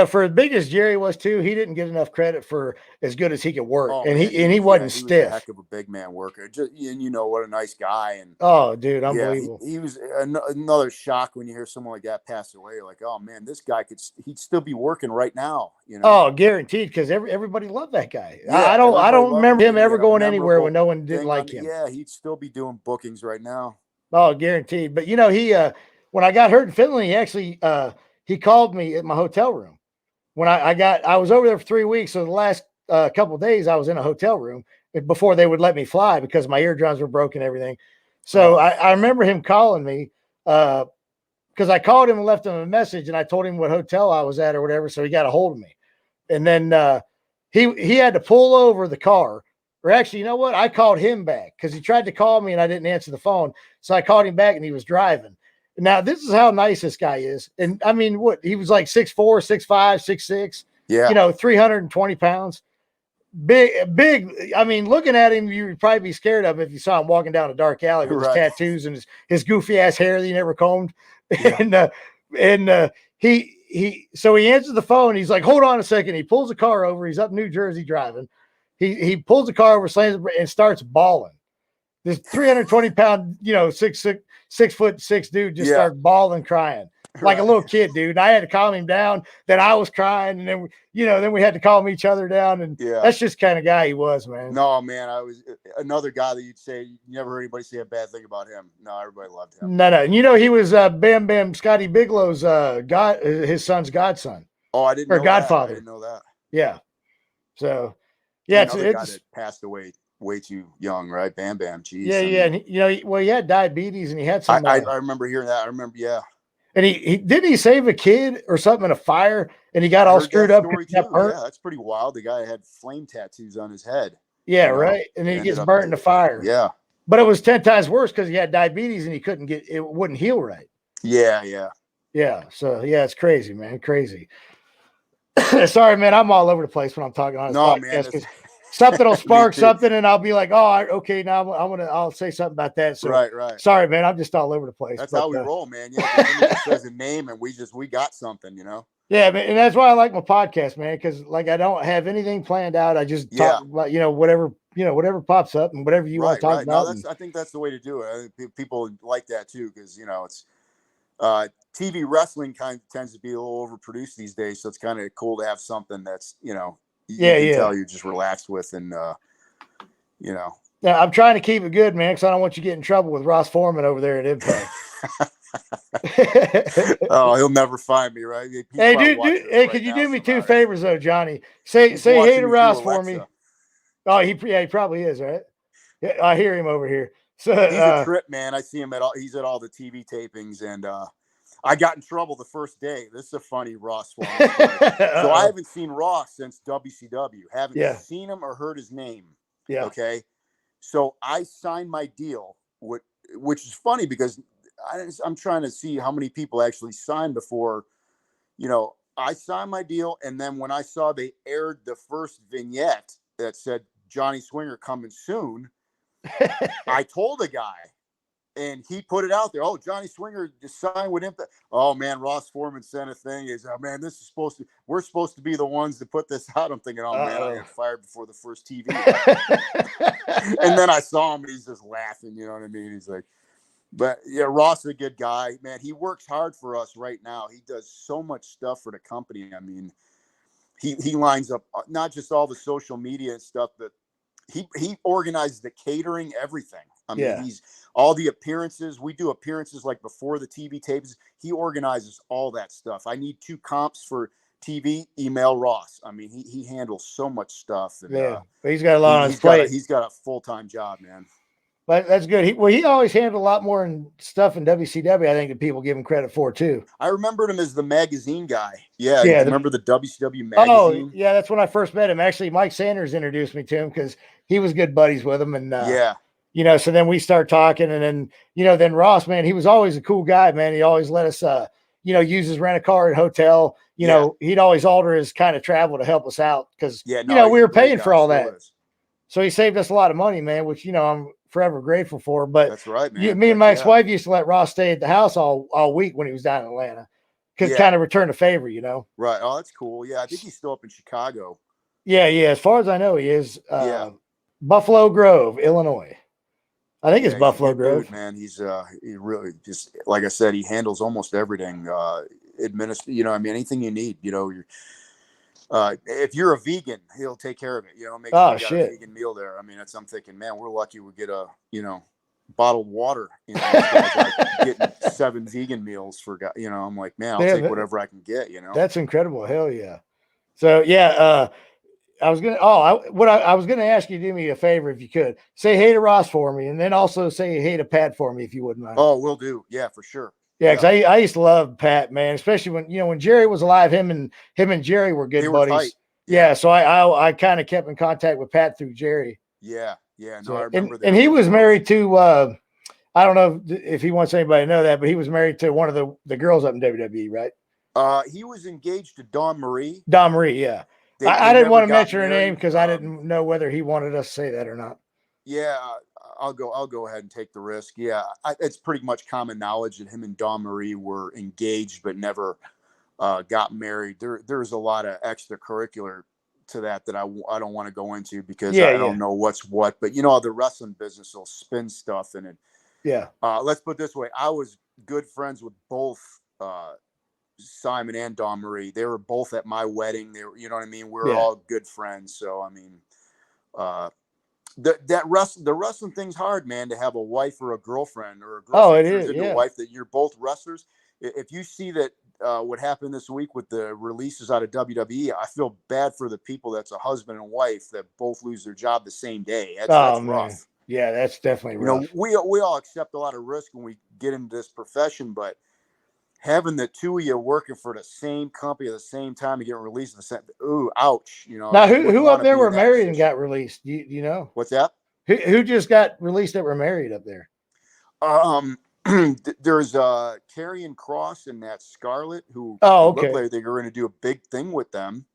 for as big as Jerry was too, he didn't get enough credit for as good as he could work. Oh, And man, he wasn't he was a stiff. heck of a big man worker. Just, and you know, what a nice guy. And Oh, dude, yeah, unbelievable. he was another shock when you hear someone like that pass away. You're like, oh man, this guy he'd still be working right now. You know? Oh, guaranteed, because everybody loved that guy. Yeah, I don't remember him He ever had a going anywhere when memorable no one didn't thing like him. Yeah, he'd still be doing bookings right now. Oh, guaranteed. But he when I got hurt in Finland, he actually he called me at my hotel room. When I was over there for 3 weeks, so the last couple of days I was in a hotel room before they would let me fly because my eardrums were broken and everything. So I remember him calling me because I called him and left him a message, and I told him what hotel I was at or whatever, so he got a hold of me. And then he had to pull over the car. Or actually, you know what? I called him back because he tried to call me and I didn't answer the phone. So I called him back and he was driving. Now, this is how nice this guy is. And I mean, what? He was like 6'4", 6'5", 6'6", yeah, 320 pounds. Big. I mean, looking at him, you'd probably be scared of him if you saw him walking down a dark alley with his tattoos and his goofy ass hair that he never combed. Yeah. and so he answers the phone. He's like, hold on a second. He pulls the car over. He's up New Jersey driving. He pulls the car over, slams it, and starts bawling. This 320-pound, 6'6" dude just starts bawling, crying like a little kid, dude. And I had to calm him down. Then I was crying, and then we had to calm each other down. And that's just the kind of guy he was, man. No, man, I was another guy that you'd say you never heard anybody say a bad thing about him. No, everybody loved him. No, and he was Bam Bam Scotty Bigelow's his son's godson. Oh, I didn't know godfather. That. I didn't know that. Yeah. So, yeah, it's guy that passed away way too young, right? Bam Bam. Jeez. Yeah. And he had diabetes and he had some. I remember hearing that. I remember, yeah. And he save a kid or something in a fire, and he got all screwed up. Yeah, that's pretty wild. The guy had flame tattoos on his head. Yeah, right. And he gets burnt in the fire. Yeah. But it was 10 times worse because he had diabetes and he couldn't it wouldn't heal right. Yeah. Yeah. So it's crazy, man. Crazy. Sorry, man. I'm all over the place when I'm talking on this podcast. Man, something will spark something, and I'll be like, "Oh, okay, now I'll say something about that." So, right. Sorry, man. I'm just all over the place. That's how we roll, man. Yeah, says a name, and we got something, Yeah, and that's why I like my podcast, man, because I don't have anything planned out. I just talk about whatever pops up and whatever you want to talk about. No, I think that's the way to do it. I think people like that too, because it's TV wrestling tends to be a little overproduced these days, so it's kind of cool to have something that's you can tell you're just relaxed with, and Yeah, I'm trying to keep it good, man, because I don't want you to get in trouble with Ross Foreman over there at Impact. Oh, he'll never find me, right? Hey, dude, could you do me two favors though, Johnny? Say hey to Ross for me. Oh, he probably is, right? Yeah, I hear him over here. So he's a trip, man. I see him he's at all the TV tapings, and I got in trouble the first day. This is a funny Ross Foreman story. So I haven't seen Ross since WCW. Haven't seen him or heard his name. Yeah. Okay. So I signed my deal, which is funny because I'm trying to see how many people actually signed before, I signed my deal. And then when I saw they aired the first vignette that said Johnny Swinger coming soon, I told a guy and he put it out there. Oh, Johnny Swinger just signed with Impact. Oh man, Ross Foreman sent a thing. He's, oh man, we're supposed to be the ones to put this out. I'm thinking, man, I got fired before the first TV. And then I saw him and he's just laughing. You know what I mean? He's like, but yeah, Ross is a good guy, man. He works hard for us right now. He does so much stuff for the company. I mean, he lines up not just all the social media and stuff, but he organizes the catering, everything. I mean, he's all the appearances. We do appearances like before the TV tapes. He organizes all that stuff. I need 2 comps for TV. Email Ross. I mean, he handles so much stuff. And, he's got a lot on his plate. He's got a full-time job, man. But that's good. He always handled a lot more stuff in WCW, I think, that people give him credit for too. I remembered him as the magazine guy. Yeah. Remember the WCW magazine? Oh, yeah. That's when I first met him. Actually, Mike Sanders introduced me to him because he was good buddies with him. And so then we start talking, and then then Ross, man, he was always a cool guy, man. He always let us use his rent a car at hotel. He'd always alter his kind of travel to help us out because we were paying for all that. So he saved us a lot of money, man, which I'm forever grateful for. But that's right, man. Me and my ex-wife used to let Ross stay at the house all week when he was down in Atlanta could kind of return a favor, you know? Right. Oh, that's cool. Yeah. I think he's still up in Chicago. Yeah. As far as I know, he is Yeah. Buffalo Grove, Illinois. I think it's He's a Buffalo good Grove. dude, man. He really just, like I said, he handles almost everything. You know, I mean, anything you need, you know, if you're a vegan, he'll take care of it. You know, make sure you got a vegan meal there. I mean, I'm thinking, man, we're lucky we get bottled water. You know, this guy's like getting 7 vegan meals for, you know, I'm like, man, I'll take whatever I can get, you know. That's incredible. Hell yeah. So yeah, I was gonna ask you to do me a favor if you could. Say hey to Ross for me, and then also say hey to Pat for me if you wouldn't mind. Oh, will do. Yeah, for sure. Yeah, because I used to love Pat, man, especially when Jerry was alive. Him and Jerry were good buddies. Tight. Yeah, so I kind of kept in contact with Pat through Jerry. Yeah. No, so, I remember that. And he was married to I don't know if he wants anybody to know that, but he was married to one of the girls up in WWE, right? He was engaged to Dawn Marie. Yeah. I didn't want to mention her name because I didn't know whether he wanted us to say that or not. Yeah, I'll go ahead and take the risk. Yeah, it's pretty much common knowledge that him and Dawn Marie were engaged but never got married. There's a lot of extracurricular to that I don't want to go into because I don't know what's what. But you know, the wrestling business will spin stuff in it. Yeah. Let's put it this way: I was good friends with both Simon and Dawn Marie. They were both at my wedding. They were, you know what I mean? We're all good friends. So I mean, the wrestling thing's hard, man. To have a wife or a girlfriend or a girlfriend turns into a wife that you're both wrestlers. If you see that what happened this week with the releases out of WWE, I feel bad for the people that's a husband and wife that both lose their job the same day. That's rough. Yeah, that's definitely rough. You know, we all accept a lot of risk when we get into this profession, but having the two of you working for the same company at the same time and getting released in the same, ooh, ouch. You know, now who up there were married and got released? Do you know? What's that? Who just got released that were married up there? There's Karrion Kross and that Scarlett who look like they were going to do a big thing with them.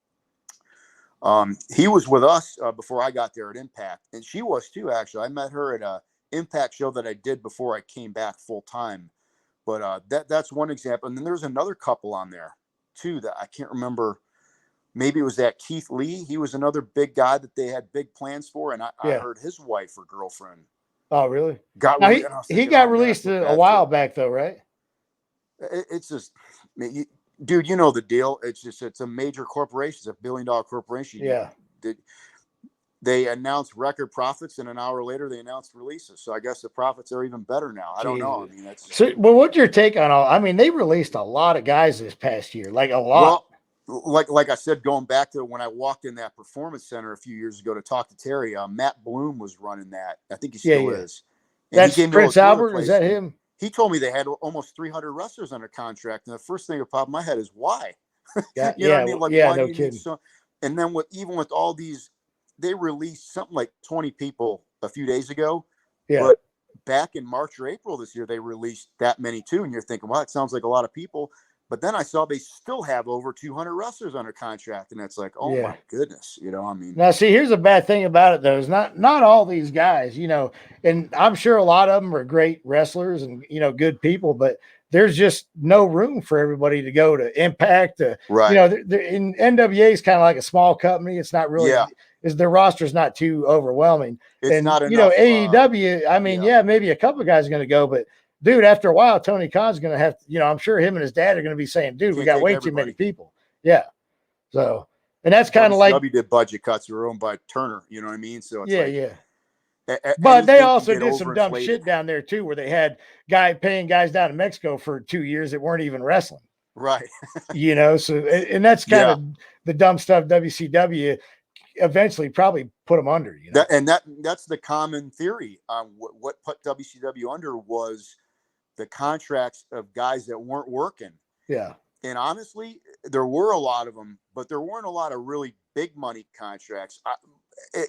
He was with us before I got there at Impact, and she was too. Actually, I met her at a Impact show that I did before I came back full time. But that's one example. And then there's another couple on there too that I can't remember. Maybe it was that Keith Lee. He was another big guy that they had big plans for, and I heard his wife or girlfriend. Oh, really? He got released a while back, though, right? It's just, dude, you know the deal. It's a major corporation. It's $1 billion corporation. Yeah. They announced record profits, and an hour later they announced releases. So I guess the profits are even better now. I don't know. I mean, well, what's your take on all? I mean, they released a lot of guys this past year, like a lot. Well, like I said, going back to when I walked in that performance center a few years ago to talk to Terry, Matt Bloom was running that. I think he still is. And that's Prince Albert. Is that him? He told me they had almost 300 wrestlers under contract, and the first thing that popped in my head is why. You know what I mean? Like, why do you need so? And then even with all these. They released something like 20 people a few days ago. Yeah. But back in March or April this year, they released that many too. And you're thinking, well, it sounds like a lot of people. But then I saw they still have over 200 wrestlers under contract. And it's like, oh my goodness. You know, I mean. Now, see, here's a bad thing about it, though, is not all these guys, you know, and I'm sure a lot of them are great wrestlers and, you know, good people, but there's just no room for everybody to go to Impact. Right. You know, in NWA is kind of like a small company. It's not really. Yeah. Their roster's not too overwhelming. It's not enough. You know, AEW, I mean, maybe a couple of guys are going to go, but dude, after a while, Tony Khan's going to have, you know, I'm sure him and his dad are going to be saying, dude, we got way too many people. Yeah. So, and that's kind of like. W did budget cuts were owned by Turner, you know what I mean? So it's but they also did some dumb shit down there too, where they had paying guys down in Mexico for 2 years that weren't even wrestling. Right. You know, so, and that's kind of the dumb stuff WCW eventually probably put them under, you know. That's the common theory. What put WCW under was the contracts of guys that weren't working. Yeah. And honestly, there were a lot of them, but there weren't a lot of really big money contracts.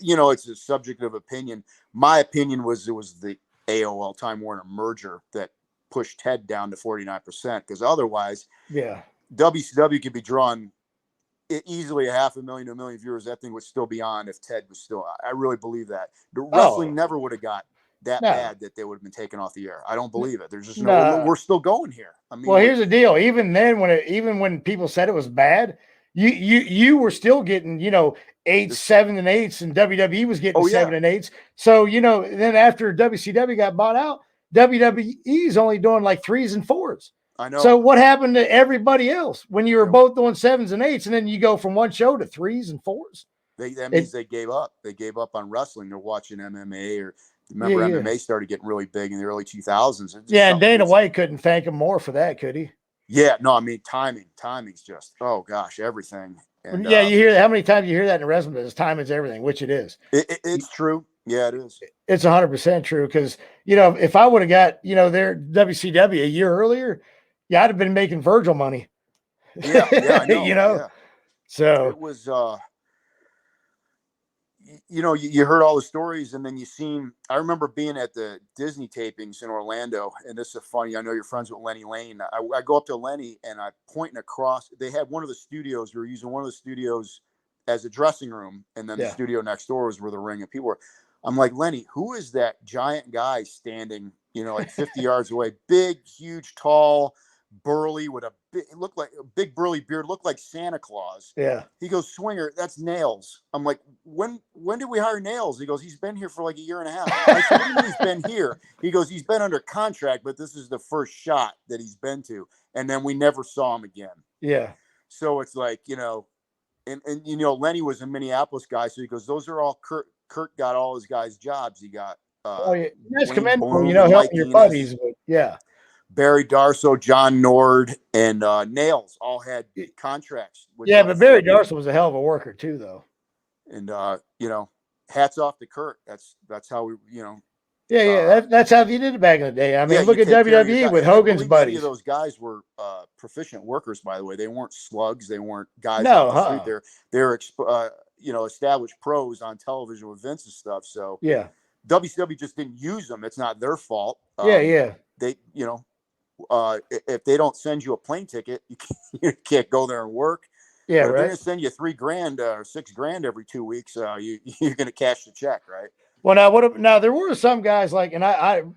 You know, it's a subject of opinion. My opinion was it was the AOL Time Warner merger that pushed Ted down to 49%, because otherwise, WCW could be drawing easily 500,000 to 1 million viewers. That thing would still be on if Ted was still. I really believe that the wrestling never would have got that No. bad that they would have been taken off the air. I don't believe it. There's just No. we're still going here. I mean, well, here's the deal. Even then, even when people said it was bad, you were still getting, 8s, 7 and 8s, and WWE was getting 7 and 8s. So, then after WCW got bought out, WWE's only doing like 3s and 4s. I know. So what happened to everybody else when you were both doing 7s and 8s, and then you go from one show to 3s and 4s? That means they gave up. They gave up on wrestling. They're watching MMA, or remember MMA started getting really big in the early 2000s. Yeah, and Dana White couldn't thank him more for that, could he? Yeah, no, I mean timing's just, oh gosh, everything. And yeah, you hear that. How many times you hear that in wrestling business? Timing's everything, which it is. It's true. Yeah, it is. It's 100% true, because if I would have got their WCW a year earlier, I'd have been making Virgil money. Yeah, I know. Yeah. So it was you heard all the stories, and then I remember being at the Disney tapings in Orlando, and this is funny. I know you're friends with Lenny Lane. I go up to Lenny and I pointing across. They had one of the studios. We were using one of the studios as a dressing room, and then the studio next door was where the ring, and people were. I'm like, Lenny, who is that giant guy standing, like 50 yards away? Big, huge, tall, burly, with looked like a big burly beard, looked like Santa Claus. Yeah. He goes, Swinger, that's Nails. I'm like, when did we hire Nails? He goes, he's been here for like a year and a half. I said, what do you mean he's been here? He goes, he's been under contract, but this is the first shot that he's been to. And then we never saw him again. Yeah. So it's like, and Lenny was a Minneapolis guy. So he goes, those are all Kurt got all his guys jobs. He got, that's commendable, helping your buddies. But yeah. Barry Darsow, John Nord, and Nails all had contracts. But Barry Darsow was a hell of a worker too, though. And hats off to Kurt. That's how we, that's how you did it back in the day. I mean, look at WWE with Hogan's buddies. Those guys were proficient workers, by the way. They weren't slugs. They weren't guys off the street. They're established pros on television with Vince and stuff. So WCW just didn't use them. It's not their fault. They, if they don't send you a plane ticket, you can't go there and work. Yeah, but if they're going to send you $3,000 or $6,000 every 2 weeks, you're going to cash the check, right? Well, now there were some guys like, and I'm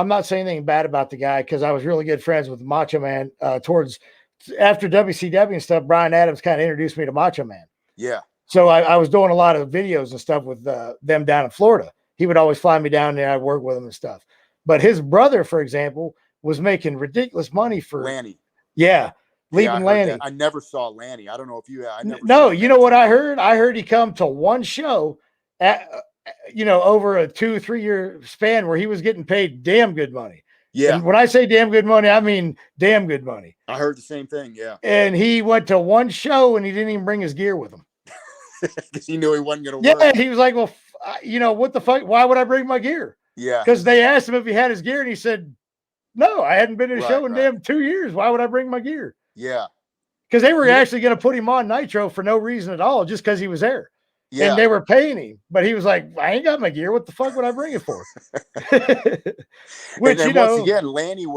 not saying anything bad about the guy, because I was really good friends with Macho Man. After WCW and stuff, Brian Adams kind of introduced me to Macho Man. Yeah. So I was doing a lot of videos and stuff with them down in Florida. He would always fly me down there. I'd work with him and stuff. But his brother, for example, was making ridiculous money for Lanny. Yeah. Leaving Lanny. I never saw Lanny. I don't know if you No, you know what I heard? I heard he come to one show over a 2-3 year span where he was getting paid damn good money. Yeah. And when I say damn good money, I mean damn good money. I heard the same thing. Yeah. And he went to one show and he didn't even bring his gear with him. Because he knew he wasn't going to work. Yeah. He was like, well, what the fuck? Why would I bring my gear? Yeah. Because they asked him if he had his gear and he said, no, I hadn't been to a show in damn 2 years. Why would I bring my gear? Yeah. Because they were actually going to put him on Nitro for no reason at all, just because he was there. Yeah. And they were paying him. But he was like, I ain't got my gear. What the fuck would I bring it for? Which, once again, Lanny he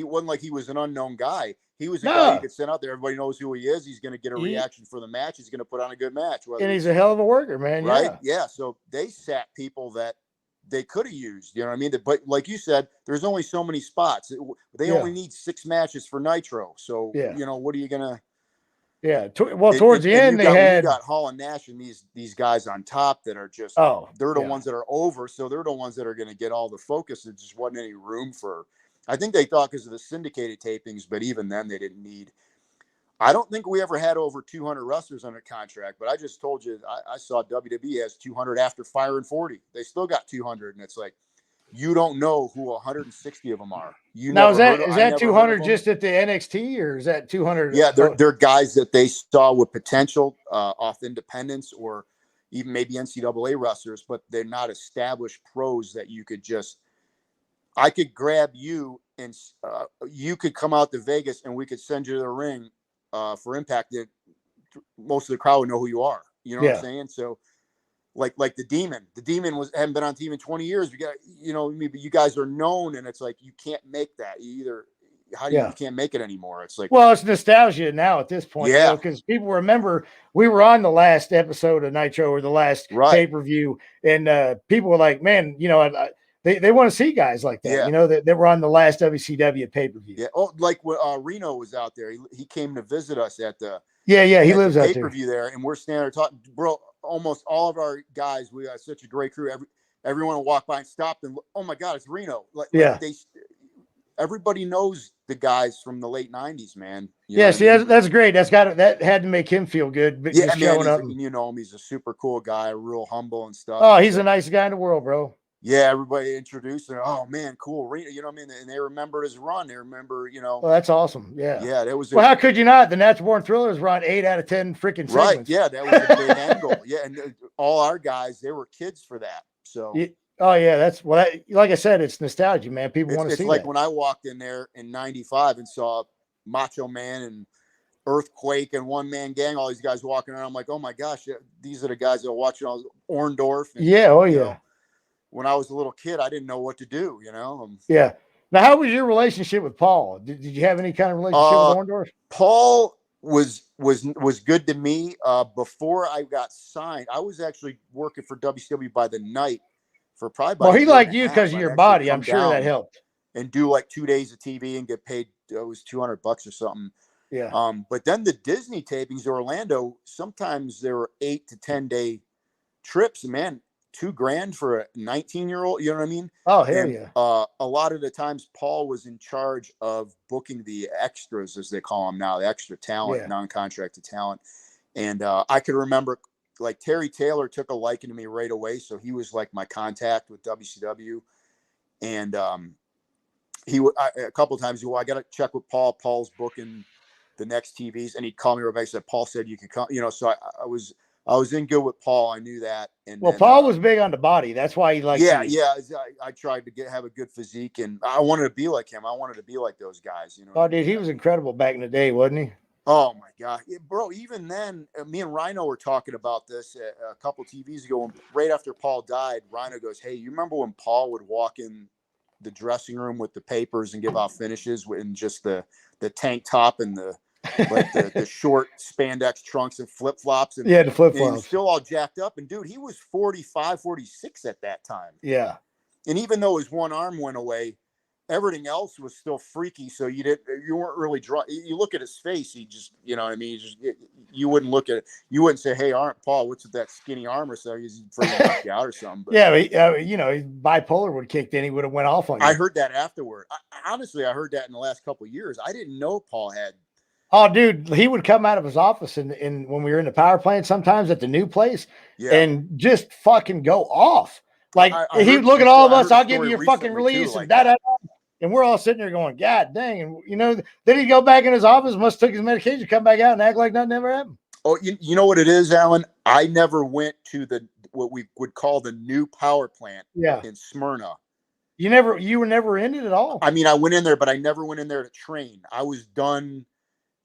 wasn't like he was an unknown guy. He was a guy you could send out there. Everybody knows who he is. He's going to get a reaction for the match. He's going to put on a good match. And he's a hell of a worker, man. Right? Yeah. So they sat people that they could have used, you know what I mean? But like you said, there's only so many spots. They only need 6 matches for Nitro. So, what are you going to? Yeah. Towards the end, you got Hall and Nash and these guys on top that are just, they're the ones that are over. So they're the ones that are going to get all the focus. There just wasn't any room for, I think they thought because of the syndicated tapings, but even then they didn't need. I don't think we ever had over 200 wrestlers under contract, but I just told you, I saw WWE has 200 after firing 40. They still got 200. And it's like, you don't know who 160 of them are. Is that 200 just at the NXT, or is that 200? Yeah, they're guys that they saw with potential off independents or even maybe NCAA wrestlers, but they're not established pros that you could I could grab you and you could come out to Vegas and we could send you to the ring for Impact. That most of the crowd would know who you are. You know what I'm saying? So like the Demon hadn't been on TV in 20 years. You got, you guys are known, and it's like, you can't make that. You either, how do you can't make it anymore? It's like, well, it's nostalgia now at this point, yeah, because people remember we were on the last episode of Nitro or the last pay-per-view, and people were like, man, they want to see guys like that, that were on the last WCW pay-per-view. Yeah. Oh, like when Reno was out there, he came to visit us at the he lives out there. Pay-per-view there, and we're standing there talking, bro. Almost all of our guys, we got such a great crew. Everyone will walk by and stop and oh my God, it's Reno. Everybody knows the guys from the late '90s, man. That's great. That had to make him feel good. But yeah, man, showing up, you know him. He's a super cool guy, real humble and stuff. Oh, he's the nicest guy in the world, bro. Yeah, everybody introduced him. Oh man, cool. Reno, you know what I mean? And they remember his run. They remember, Well, that's awesome. Yeah. Yeah, that was. Well, how could you not? The Natural Born Thrillers run 8 out of 10 freaking segments. Right. Yeah, that was a big angle. Yeah, and all our guys, they were kids for that. So. Oh yeah, that's like I said, it's nostalgia, man. People want to see. It's like that. when I walked in there in '95 and saw Macho Man and Earthquake and One Man Gang, all these guys walking around. I'm like, oh my gosh, these are the guys that are watching all Orndorff. And, when I was a little kid, I didn't know what to do. Yeah. Now, how was your relationship with Paul? Did you have any kind of relationship with Orndorff? Paul was good to me. Before I got signed, I was actually working for WCW by the night. For probably well, he liked you because of your body. I'm sure that helped. And do like 2 days of TV and get paid. It was $200 or something. Yeah. But then the Disney tapings, Orlando, sometimes there were 8 to 10 day trips. Man, $2,000 for a 19-year-old. You know what I mean? Oh, hell yeah. A lot of the times, Paul was in charge of booking the extras, as they call them now, the extra talent, non-contracted talent. And I could remember. Like Terry Taylor took a liking to me right away. So he was like my contact with WCW. And a couple of times, I got to check with Paul. Paul's booking the next TVs. And he'd call me right back and said, Paul said you could come, so I was in good with Paul. I knew that. And Paul was big on the body. That's why he liked me. Yeah. I tried to have a good physique and I wanted to be like him. I wanted to be like those guys, Oh, dude, he was incredible back in the day, wasn't he? Oh my God, bro! Even then, me and Rhino were talking about this a couple TVs ago. And right after Paul died, Rhino goes, "Hey, you remember when Paul would walk in the dressing room with the papers and give out finishes in just the tank top and the short spandex trunks and flip flops? And the flip flops. He was still all jacked up. And dude, he was 45, 46 at that time. Yeah. And even though his one arm went away, everything else was still freaky. So you weren't really you look at his face. He just, you know what I mean? You wouldn't look at it. You wouldn't say, "Hey, Paul, what's with that skinny arm or so?" He's freaking knocked you out or something. But, his bipolar would have kicked in. He would have went off on you. I heard that afterward. Honestly, I heard that in the last couple of years. I didn't know Paul had. Oh, dude, he would come out of his office in when we were in the power plant, sometimes at the new place, and just fucking go off. Like he'd look at all of us. I'll give you your fucking release and da. And we're all sitting there going, God dang. And, then he'd go back in his office, must have took his medication, come back out and act like nothing ever happened. Oh, you know what it is, Allan? I never went to what we would call the new power plant in Smyrna. You were never in it at all? I mean, I went in there, but I never went in there to train. I was done.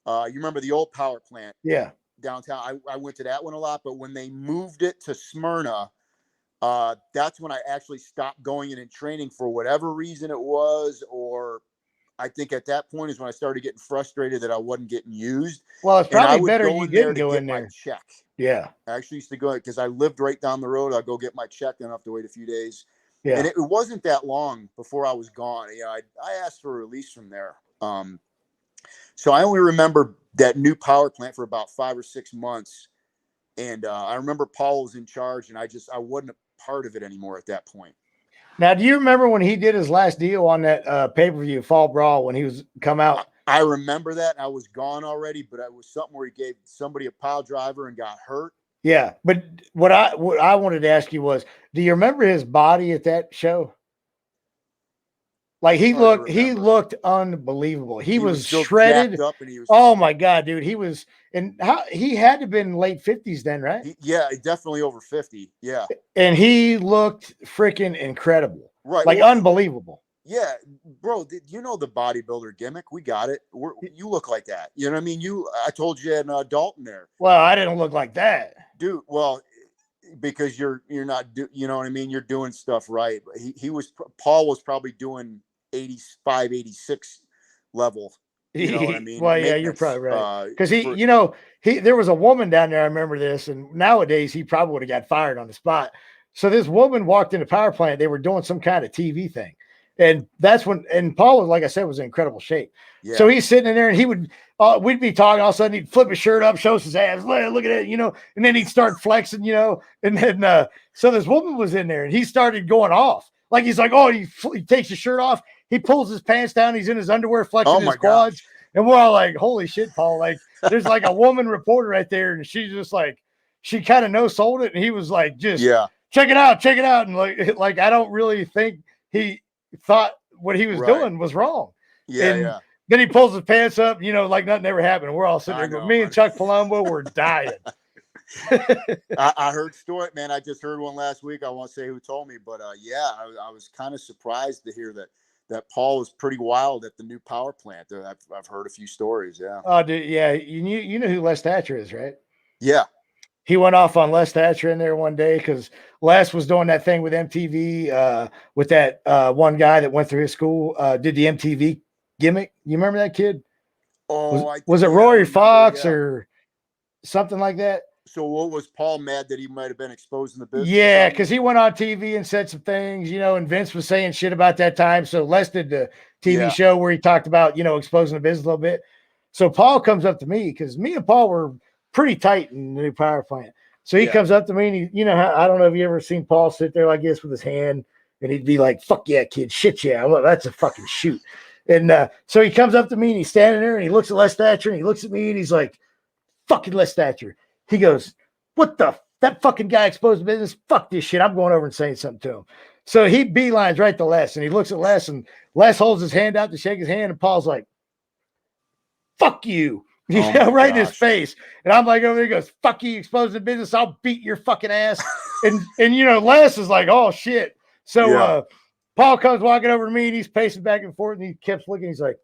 You remember the old power plant? Yeah. Downtown. I went to that one a lot, but when they moved it to Smyrna, that's when I actually stopped going in and training for whatever reason it was, or I think at that point is when I started getting frustrated that I wasn't getting used. Well, it's probably better you didn't go in there. My check. Yeah. I actually used to go because I lived right down the road. I'd go get my check and I have to wait a few days. Yeah. And it wasn't that long before I was gone. I asked for a release from there. So I only remember that new power plant for about 5 or 6 months. And I remember Paul was in charge and I wasn't a part of it anymore at that point. Now, do you remember when he did his last deal on that pay-per-view Fall Brawl when he was come out? I remember that. I was gone already, but it was something where he gave somebody a pile driver and got hurt. Yeah, but what I wanted to ask you was, do you remember his body at that show? Like he looked unbelievable. He was shredded. Up and he was, oh my God, dude. He was, and he had to have been late 50s then, right? Yeah, definitely over 50. Yeah. And he looked freaking incredible. Right. Like unbelievable. Yeah, bro, you know the bodybuilder gimmick. We got it. You look like that. You know what I mean? I told you had Dalton there. Well, I didn't look like that. Dude, well, because you're not, you know what I mean? You're doing stuff right. Paul was probably doing 85, 86 level. You know what I mean? Well, yeah, you're Maintenance. probably right. Because there was a woman down there. I remember this, and nowadays he probably would have got fired on the spot. So this woman walked in the power plant. They were doing some kind of TV thing, and that's when. And Paul was, like I said, was in incredible shape. Yeah. So he's sitting in there, and he would. We'd be talking. All of a sudden, he'd flip his shirt up, shows his ass. Look at it, and then he'd start flexing, And then so this woman was in there, and he started going off. Like he's like, oh, he takes his shirt off. He pulls his pants down. He's in his underwear, flexing his quads. Gosh. And we're all like, holy shit, Paul. Like, there's like a woman reporter right there. And she's just like, she kind of no-sold it. And he was like, check it out. And like, I don't really think he thought what he was doing was wrong. Yeah. Then he pulls his pants up, like nothing ever happened. We're all sitting there. Me and Chuck Palumbo were dying. I heard story, man. I just heard one last week. I won't say who told me, but I was kind of surprised to hear that Paul was pretty wild at the new power plant. I've heard a few stories. Yeah. Oh, dude, yeah. You know who Les Thatcher is, right? Yeah. He went off on Les Thatcher in there one day because Les was doing that thing with MTV with that one guy that went through his school, did the MTV gimmick. You remember that kid? Oh, was it Rory Fox or something like that? So what was Paul mad that he might have been exposing the business? Yeah, because he went on TV and said some things, and Vince was saying shit about that time. So Les did the TV show where he talked about, exposing the business a little bit. So Paul comes up to me because me and Paul were pretty tight in the new power plant. So he comes up to me and he, I don't know if you ever seen Paul sit there like this with his hand and he'd be like, fuck yeah, kid, shit yeah. Well, that's a fucking shoot. And so he comes up to me and he's standing there and he looks at Les Thatcher and he looks at me and he's like, fucking Les Thatcher. He goes, that fucking guy exposed the business? Fuck this shit. I'm going over and saying something to him. So he beelines right to Les and he looks at Les and Les holds his hand out to shake his hand and Paul's like, fuck you. Right in his face. And I'm like over there, he goes, fuck you, exposing the business. I'll beat your fucking ass. and Les is like, oh shit. So Paul comes walking over to me and he's pacing back and forth and he keeps looking. He's like,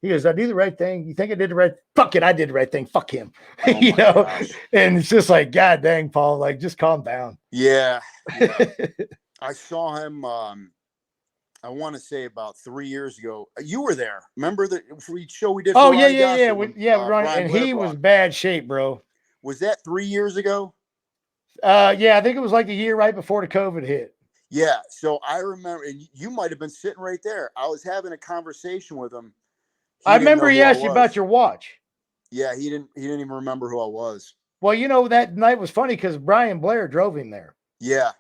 he goes, I do the right thing. You think I did the right? Fuck it, I did the right thing. Fuck him. Gosh. And it's just like, God dang, Paul, like just calm down. Yeah. I saw him. I want to say about 3 years ago. You were there. Remember the show we did? Oh yeah. And he was bad shape, bro. Was that 3 years ago? Yeah, I think it was like a year right before the COVID hit. Yeah. So I remember, and you might have been sitting right there. I was having a conversation with him. I remember he asked you about your watch. Yeah, he didn't even remember who I was. Well, that night was funny because Brian Blair drove him there. Yeah.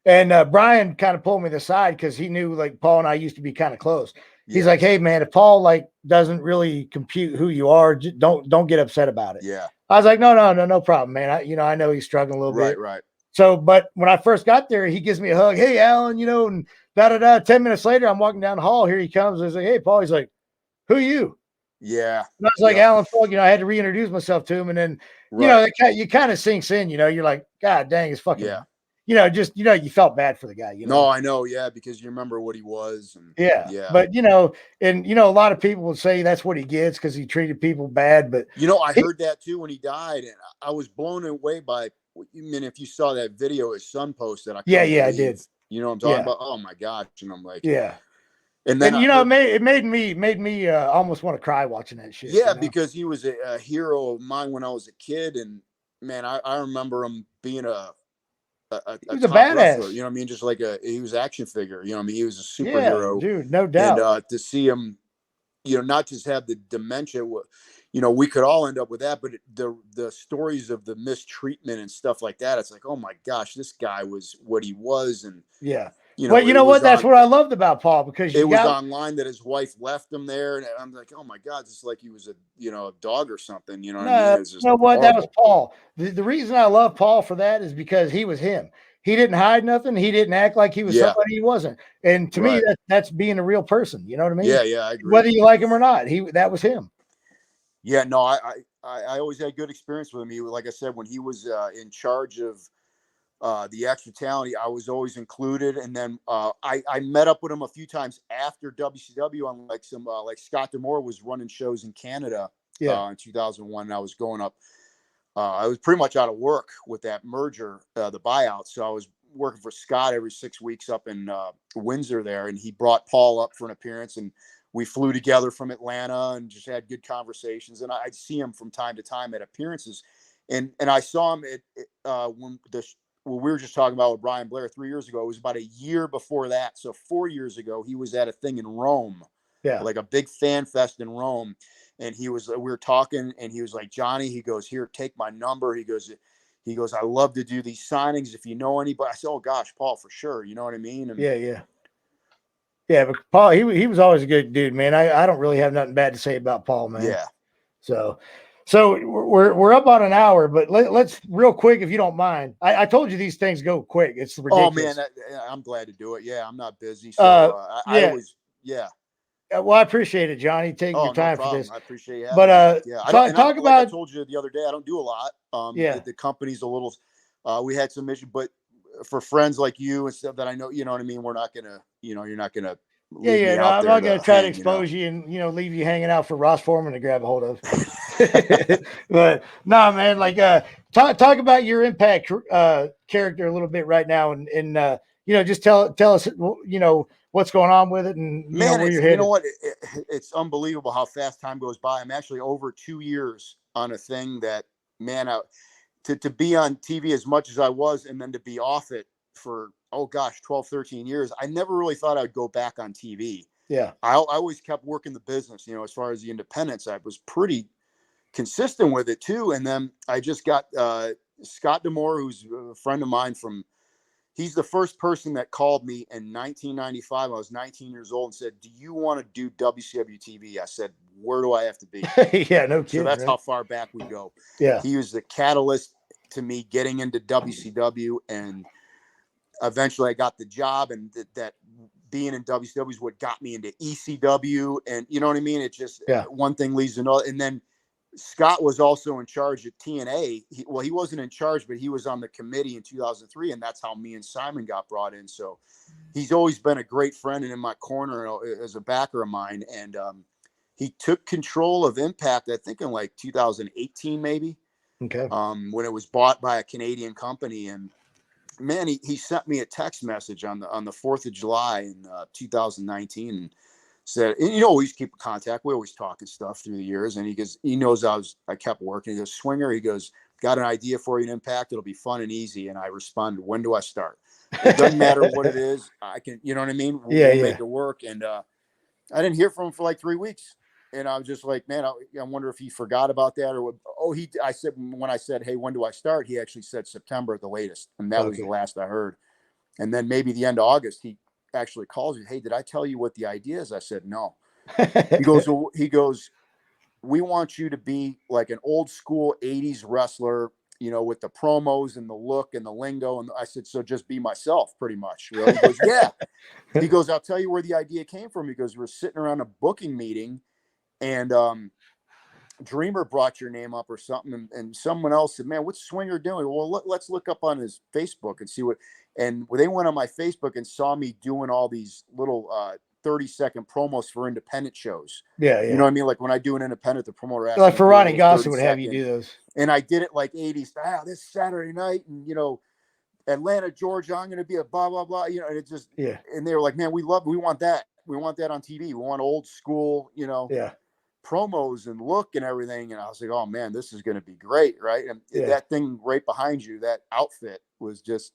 And Brian kind of pulled me to the side because he knew like Paul and I used to be kind of close. Yeah. He's like, hey man, if Paul like doesn't really compute who you are, don't get upset about it. Yeah. I was like, no problem, man. I know he's struggling a little bit. Right. So, but when I first got there, he gives me a hug. Hey, Allan, and 10 minutes later, I'm walking down the hall. Here he comes. I was like, hey, Paul. He's like, who are you? Yeah. And I was like, Allan Fogg, I had to reintroduce myself to him. And then, you kind of sinks in, you're like, God dang, it's fucking, you felt bad for the guy, No, I know. Yeah. Because you remember what he was. And, yeah. But, a lot of people would say that's what he gets because he treated people bad. But, I heard that too when he died. And I was blown away by, if you saw that video his son posted. I did. You know what I'm talking about? Oh my gosh. And I'm like, yeah. And then it made me almost want to cry watching that shit. Yeah, because he was a hero of mine when I was a kid, and man, I remember him being he was a badass wrestler, you know what I mean? Just like he was action figure, you know what I mean? He was a superhero, dude, no doubt. And to see him, not just have the dementia, we could all end up with that, but the stories of the mistreatment and stuff like that, it's like, oh my gosh, this guy was what he was, and But you know what? That's what I loved about Paul because it was online that his wife left him there, and I'm like, oh my God, it's like he was a dog or something. You know what I mean? It's just you know what? That was Paul. The reason I love Paul for that is because he was him. He didn't hide nothing. He didn't act like he was somebody he wasn't. And to me, that's being a real person. You know what I mean? Yeah, I agree. Whether you like him or not, that was him. Yeah, no, I always had good experience with him. He, like I said, when he was in charge of the extra talent, I was always included. And then I met up with him a few times after WCW on like some like Scott D'Amore was running shows in Canada in 2001. And I was going up. I was pretty much out of work with that merger, the buyout. So I was working for Scott every 6 weeks up in Windsor there. And he brought Paul up for an appearance. And we flew together from Atlanta and just had good conversations. And I'd see him from time to time at appearances. And I saw him when we were just talking about with Brian Blair 3 years ago. It was about a year before that. So 4 years ago, he was at a thing in Rome, like a big fan fest in Rome. And we were talking, and he was like, Johnny, he goes, here, take my number. He goes, I love to do these signings. If you know anybody, I said, oh gosh, Paul, for sure. You know what I mean? And yeah. But Paul, he was always a good dude, man. I don't really have nothing bad to say about Paul, man. Yeah. So we're up on an hour, but let's real quick, if you don't mind. I told you these things go quick. It's ridiculous. Oh man, I'm glad to do it. Yeah, I'm not busy, so I always Well, I appreciate it, Johnny, taking your time for this. I appreciate it. But talk about. Like I told you the other day, I don't do a lot. The company's a little. We had some issues, but for friends like you and stuff that I know, you know what I mean. We're not gonna, you're not gonna. No, I'm not gonna try to expose you and leave you hanging out for Ross Foreman to grab a hold of. But no, man, like talk about your Impact character a little bit right now, and just tell us what's going on with it, and man, where you're headed. You know what? It's unbelievable how fast time goes by. I'm actually over 2 years on a thing that, man, to be on TV as much as I was, and then to be off it for 12, 13 years. I never really thought I'd go back on TV. Yeah, I always kept working the business. As far as the independents, I was pretty consistent with it too. And then I just got Scott Demore, who's a friend of mine he's the first person that called me in 1995. I was 19 years old, and said, do you want to do WCW TV? I said, where do I have to be? Yeah, no kidding. So that's right? How far back we go. Yeah. He was the catalyst to me getting into WCW, and eventually I got the job, and that being in WCW is what got me into ECW. And you know what I mean? It just, one thing leads to another. And then Scott was also in charge at TNA. He wasn't in charge, but he was on the committee in 2003. And that's how me and Simon got brought in. So he's always been a great friend and in my corner as a backer of mine. And he took control of Impact, I think in like 2018, maybe. Okay. When it was bought by a Canadian company. And man, he sent me a text message on the 4th of July in 2019, and said, and we always keep in contact. We always talk and stuff through the years. And he knows I kept working. He goes, Swinger, he goes, got an idea for you in Impact. It'll be fun and easy. And I responded, when do I start? It doesn't matter what it is. I can, you know what I mean? We'll make it work. And I didn't hear from him for like 3 weeks. And I was just like, man, I wonder if he forgot about that or what. I said, when I said, hey, when do I start? He actually said September at the latest. And that was the last I heard. And then maybe the end of August, he actually calls you. Hey, did I tell you what the idea is? I said, no. He goes, we want you to be like an old school 80s wrestler, with the promos and the look and the lingo. And I said, so just be myself pretty much. Really? He goes, yeah. He goes, I'll tell you where the idea came from. He goes, we're sitting around a booking meeting, and Dreamer brought your name up or something, and someone else said, man, what's Swinger doing? Well, let's look up on his Facebook and see what. And they went on my Facebook and saw me doing all these little 30-second promos for independent shows. Yeah. You know what I mean? Like when I do an independent, the promoter asks like for Ronnie Gossett would have you do those. And I did it like 80s. This Saturday night, and Atlanta, Georgia, I'm going to be a blah blah blah. And it just And they were like, man, we want that. We want that on TV. We want old school, promos and look and everything. And I was like, oh man, this is going to be great. Right. And that thing right behind you, that outfit was just,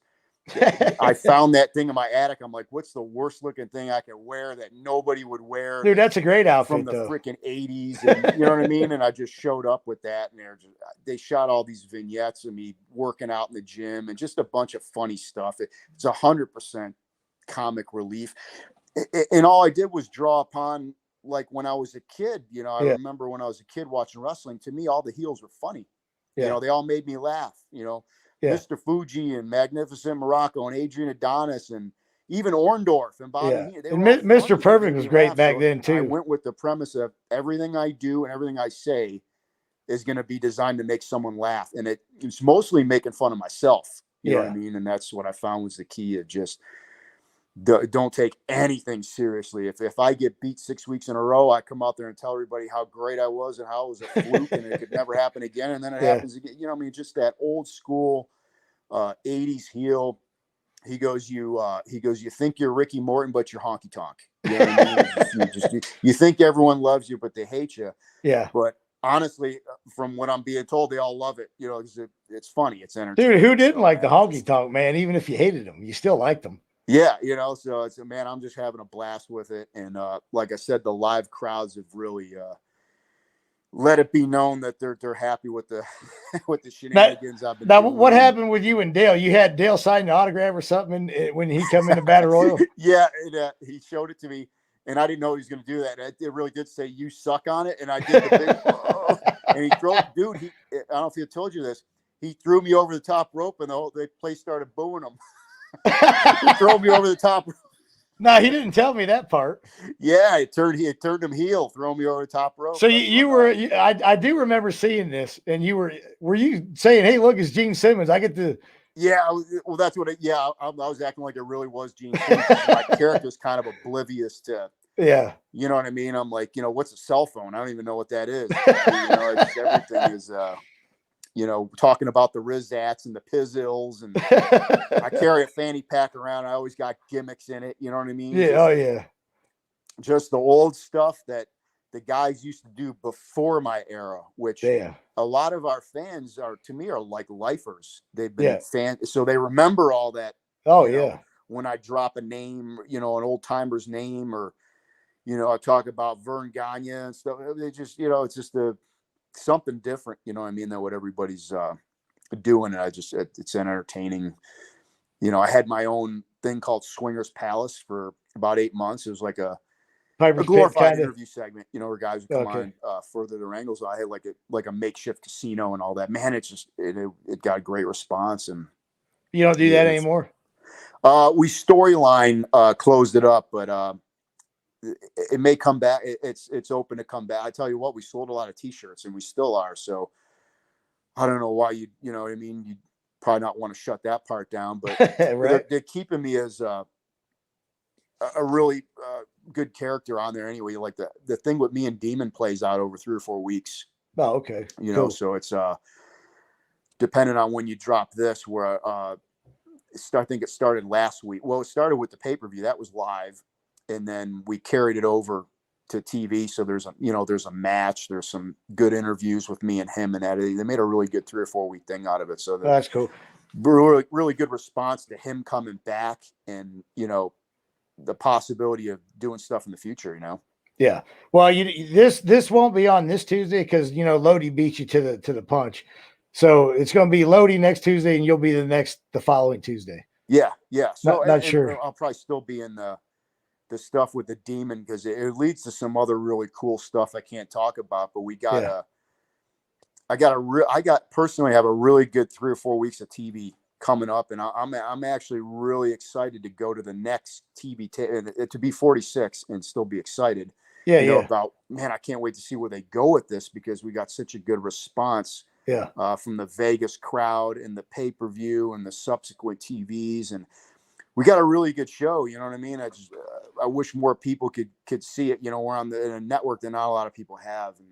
I found that thing in my attic. I'm like, what's the worst looking thing I could wear that nobody would wear? Dude, that's a great outfit from the freaking 80s. And you know what I mean? And I just showed up with that, and they shot all these vignettes of me working out in the gym and just a bunch of funny stuff. It's 100% comic relief. And all I did was draw upon, like when I was a kid, I remember when I was a kid watching wrestling, to me, all the heels were funny. They all made me laugh, Mr. Fuji and Magnificent Morocco and Adrian Adonis and even Orndorff and Bobby. And Mr. Perfect was great back then too. I went with the premise of everything I do and everything I say is going to be designed to make someone laugh. And it's mostly making fun of myself. You know what I mean? And that's what I found was the key of just, don't take anything seriously. If I get beat 6 weeks in a row, I come out there and tell everybody how great I was and how it was a fluke and it could never happen again. And then it happens again. Just that old school 80s heel. you think you're Ricky Morton, but you're honky tonk. You know what I mean? You think everyone loves you, but they hate you. Yeah. But honestly, from what I'm being told, they all love it. You know, it's funny, it's entertaining. Dude, who didn't So, like man, the honky tonk, man? Even if you hated them, you still liked them. Yeah, you know, so it's man, I'm just having a blast with it. And like I said, the live crowds have really let it be known that they're happy with the with the shenanigans I've been now, doing. what happened with you and Dale? You had Dale sign an autograph or something when he come into Battle Royal? Yeah, he showed it to me, and I didn't know he was going to do that. It really did say "you suck" on it, and I did the big. And he threw, dude. I don't know if he told you this. He threw me over the top rope, and the place started booing him. He threw me over the top rope. No, he didn't tell me that part. Yeah, it turned him heel, throwing me over the top rope. So I do remember seeing this, and were you saying, "Hey, look, it's Gene Simmons. I get to." Yeah, well, that's what. I was acting like it really was Gene Simmons. My character's kind of oblivious to. Yeah. You know what I mean? I'm like, what's a cell phone? I don't even know what that is. Everything is. Talking about the Rizats and the Pizzles, and I carry a fanny pack around. I always got gimmicks in it. You know what I mean? Yeah. Just the old stuff that the guys used to do before my era, which a lot of our fans are like lifers. They've been fans, so they remember all that. Oh yeah. When I drop a name, an old timer's name, or I talk about Vern Gagne and stuff. They just, it's just something different, than what everybody's doing. And it's entertaining. I had my own thing called Swingers Palace for about 8 months. It was like a glorified interview segment, where guys would come on further their angles. I had like a makeshift casino and all that. Man, it got a great response. And you don't do that anymore? We storyline closed it up, but it may come back. It's open to come back. I tell you what, we sold a lot of T-shirts, and we still are. So I don't know why you'd probably not want to shut that part down, but right. they're keeping me as a really good character on there anyway. Like the thing with me and Demon plays out over 3 or 4 weeks. Oh, okay. Cool. So it's depending on when you drop this, where I think it started last week. Well, it started with the pay-per-view that was live. And then we carried it over to TV. So there's a match. There's some good interviews with me and him, and that they made a really good 3 or 4 week thing out of it. So that's cool. Really, really good response to him coming back, and the possibility of doing stuff in the future. Yeah. Well, this won't be on this Tuesday because Lodi beat you to the punch. So it's going to be Lodi next Tuesday, and you'll be the following Tuesday. Yeah. So not sure. I'll probably still be in the stuff with the Demon, because it leads to some other really cool stuff I can't talk about, but I personally have a really good 3 or 4 weeks of TV coming up, and I'm actually really excited to go to the next TV to be 46 and still be excited. About, man, I can't wait to see where they go with this, because we got such a good response from the Vegas crowd and the pay-per-view and the subsequent TVs, and we got a really good show. You know what I mean? I wish more people could see it. We're on in a network that not a lot of people have. And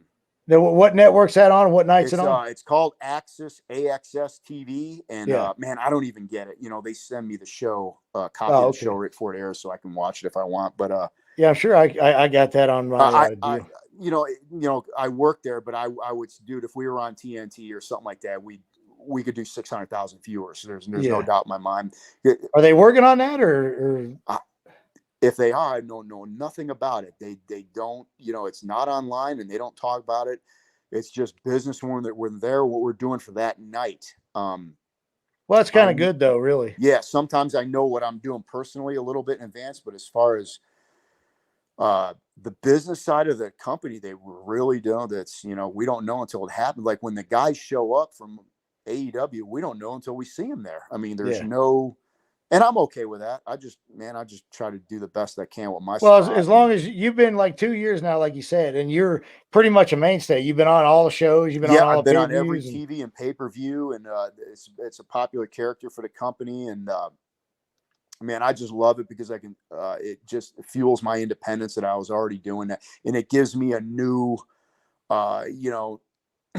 now, what network's that on? What night's it on? It's called AXS TV. And man, I don't even get it. They send me the show, copy of the show right before it airs, so I can watch it if I want. But yeah, I'm sure I got that on my deal. I work there, but I would, dude, if we were on TNT or something like that, we could do 600,000 viewers. So there's no doubt in my mind. Are they working on that, or if they are, I know nothing about it. They don't, it's not online, and they don't talk about it. It's just business when we're there, what we're doing for that night. Well, that's kind of good though, really. Yeah. Sometimes I know what I'm doing personally a little bit in advance, but as far as the business side of the company, they really don't. That's, we don't know until it happens. Like when the guys show up from AEW, we don't know until we see them there. I mean, there's and I'm okay with that. I just try to do the best I can with my stuff. Well, as long as you've been like 2 years now, like you said, and you're pretty much a mainstay. You've been on all the shows. You've been on all I've been on every TV and pay-per-view, and it's a popular character for the company. And man, I just love it because I can. It just fuels my independence that I was already doing that, and it gives me a new,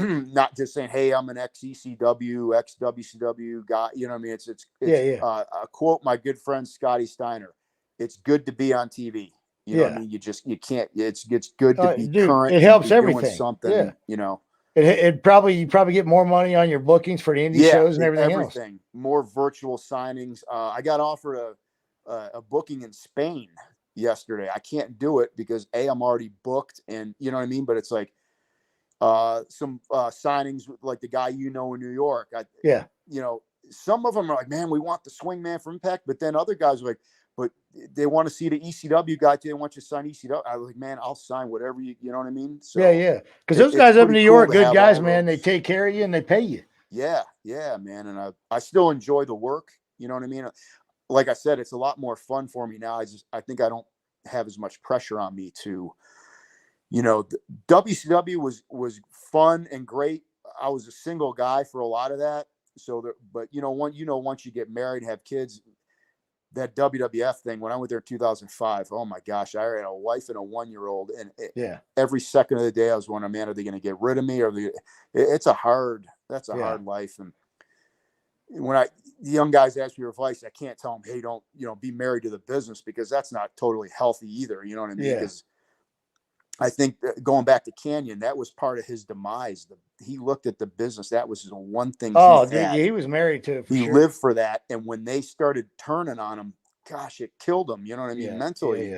not just saying, hey, I'm an ex-ECW, ex-WCW guy. You know what I mean? It's a quote my good friend Scotty Steiner. It's good to be on TV. You know what I mean? You can't. It's good to be current. It helps and be everything. Doing something. You know. You probably get more money on your bookings for the indie shows and everything else. More virtual signings. I got offered a booking in Spain yesterday. I can't do it because I'm already booked, and you know what I mean. But it's like some signings with like the guy in New York. You know, some of them are like, man, we want the swing man from Impact, but then other guys are like, but they want to see the ECW guy too. They want you to sign ECW. I was like, man, I'll sign whatever you know what I mean? So because those guys up in New York, good guys, man. They take care of you and they pay you. Yeah, man. And I still enjoy the work. You know what I mean? Like I said, it's a lot more fun for me now. I think I don't have as much pressure on me to, you know, WCW was fun and great. I was a single guy for a lot of that. So, but once you get married and have kids, that WWF thing, when I went there in 2005, oh my gosh, I had a wife and a 1-year-old, and every second of the day I was wondering, man, are they going to get rid of me? That's a hard life. And when the young guys ask me for advice, I can't tell them, hey, don't, be married to the business, because that's not totally healthy either. You know what I mean? Because I think going back to Canyon, that was part of his demise. He looked at the business. That was the one thing. He was married to it. He lived for that. And when they started turning on him, gosh, it killed him. You know what I mean? Mentally,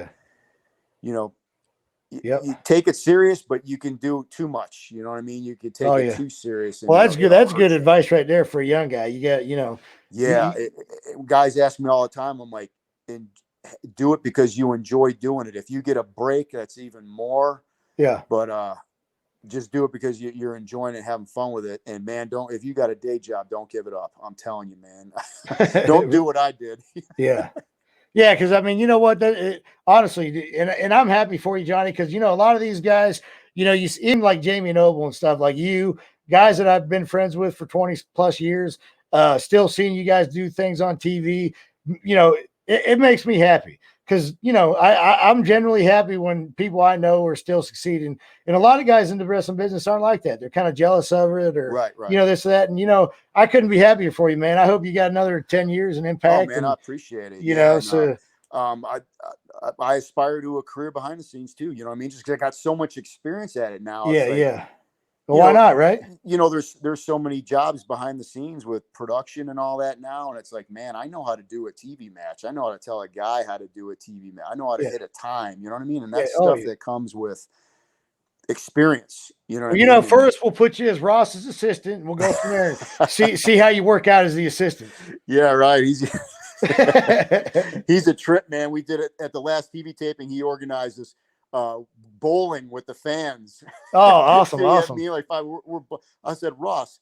you take it serious, but you can do too much. You know what I mean? You can take it too serious. Well, that's good. That's good advice right there for a young guy. You got, guys ask me all the time. I'm like, do it because you enjoy doing it. If you get a break, that's even more. But just do it because you're enjoying it, having fun with it. And man, if you got a day job, don't give it up. I'm telling you, man. Don't do what I did. Because I mean, you know what? Honestly, and I'm happy for you, Johnny, because a lot of these guys, you seem like Jamie Noble and stuff, like you guys that I've been friends with for 20 plus years, still seeing you guys do things on TV. It makes me happy, because I'm generally happy when people I know are still succeeding, and a lot of guys in the wrestling business aren't like that. They're kind of jealous of it, or right. This, that, and I couldn't be happier for you, man. I hope you got another 10 years in Impact. Oh man, I appreciate it. I aspire to a career behind the scenes too. You know what I mean? Just because I got so much experience at it now. Well, why not, right? There's so many jobs behind the scenes with production and all that now, and it's like, man, I know how to do a TV match. I know how to tell a guy how to do a TV match. I know how to hit a time. You know what I mean? And that's stuff that comes with experience. You know what I mean? First we'll put you as Ross's assistant, and we'll go from there. see how you work out as the assistant. Yeah, right. He's a trip, man. We did it at the last TV taping. He organized this bowling with the fans. Oh, awesome. Me, like I said, Ross,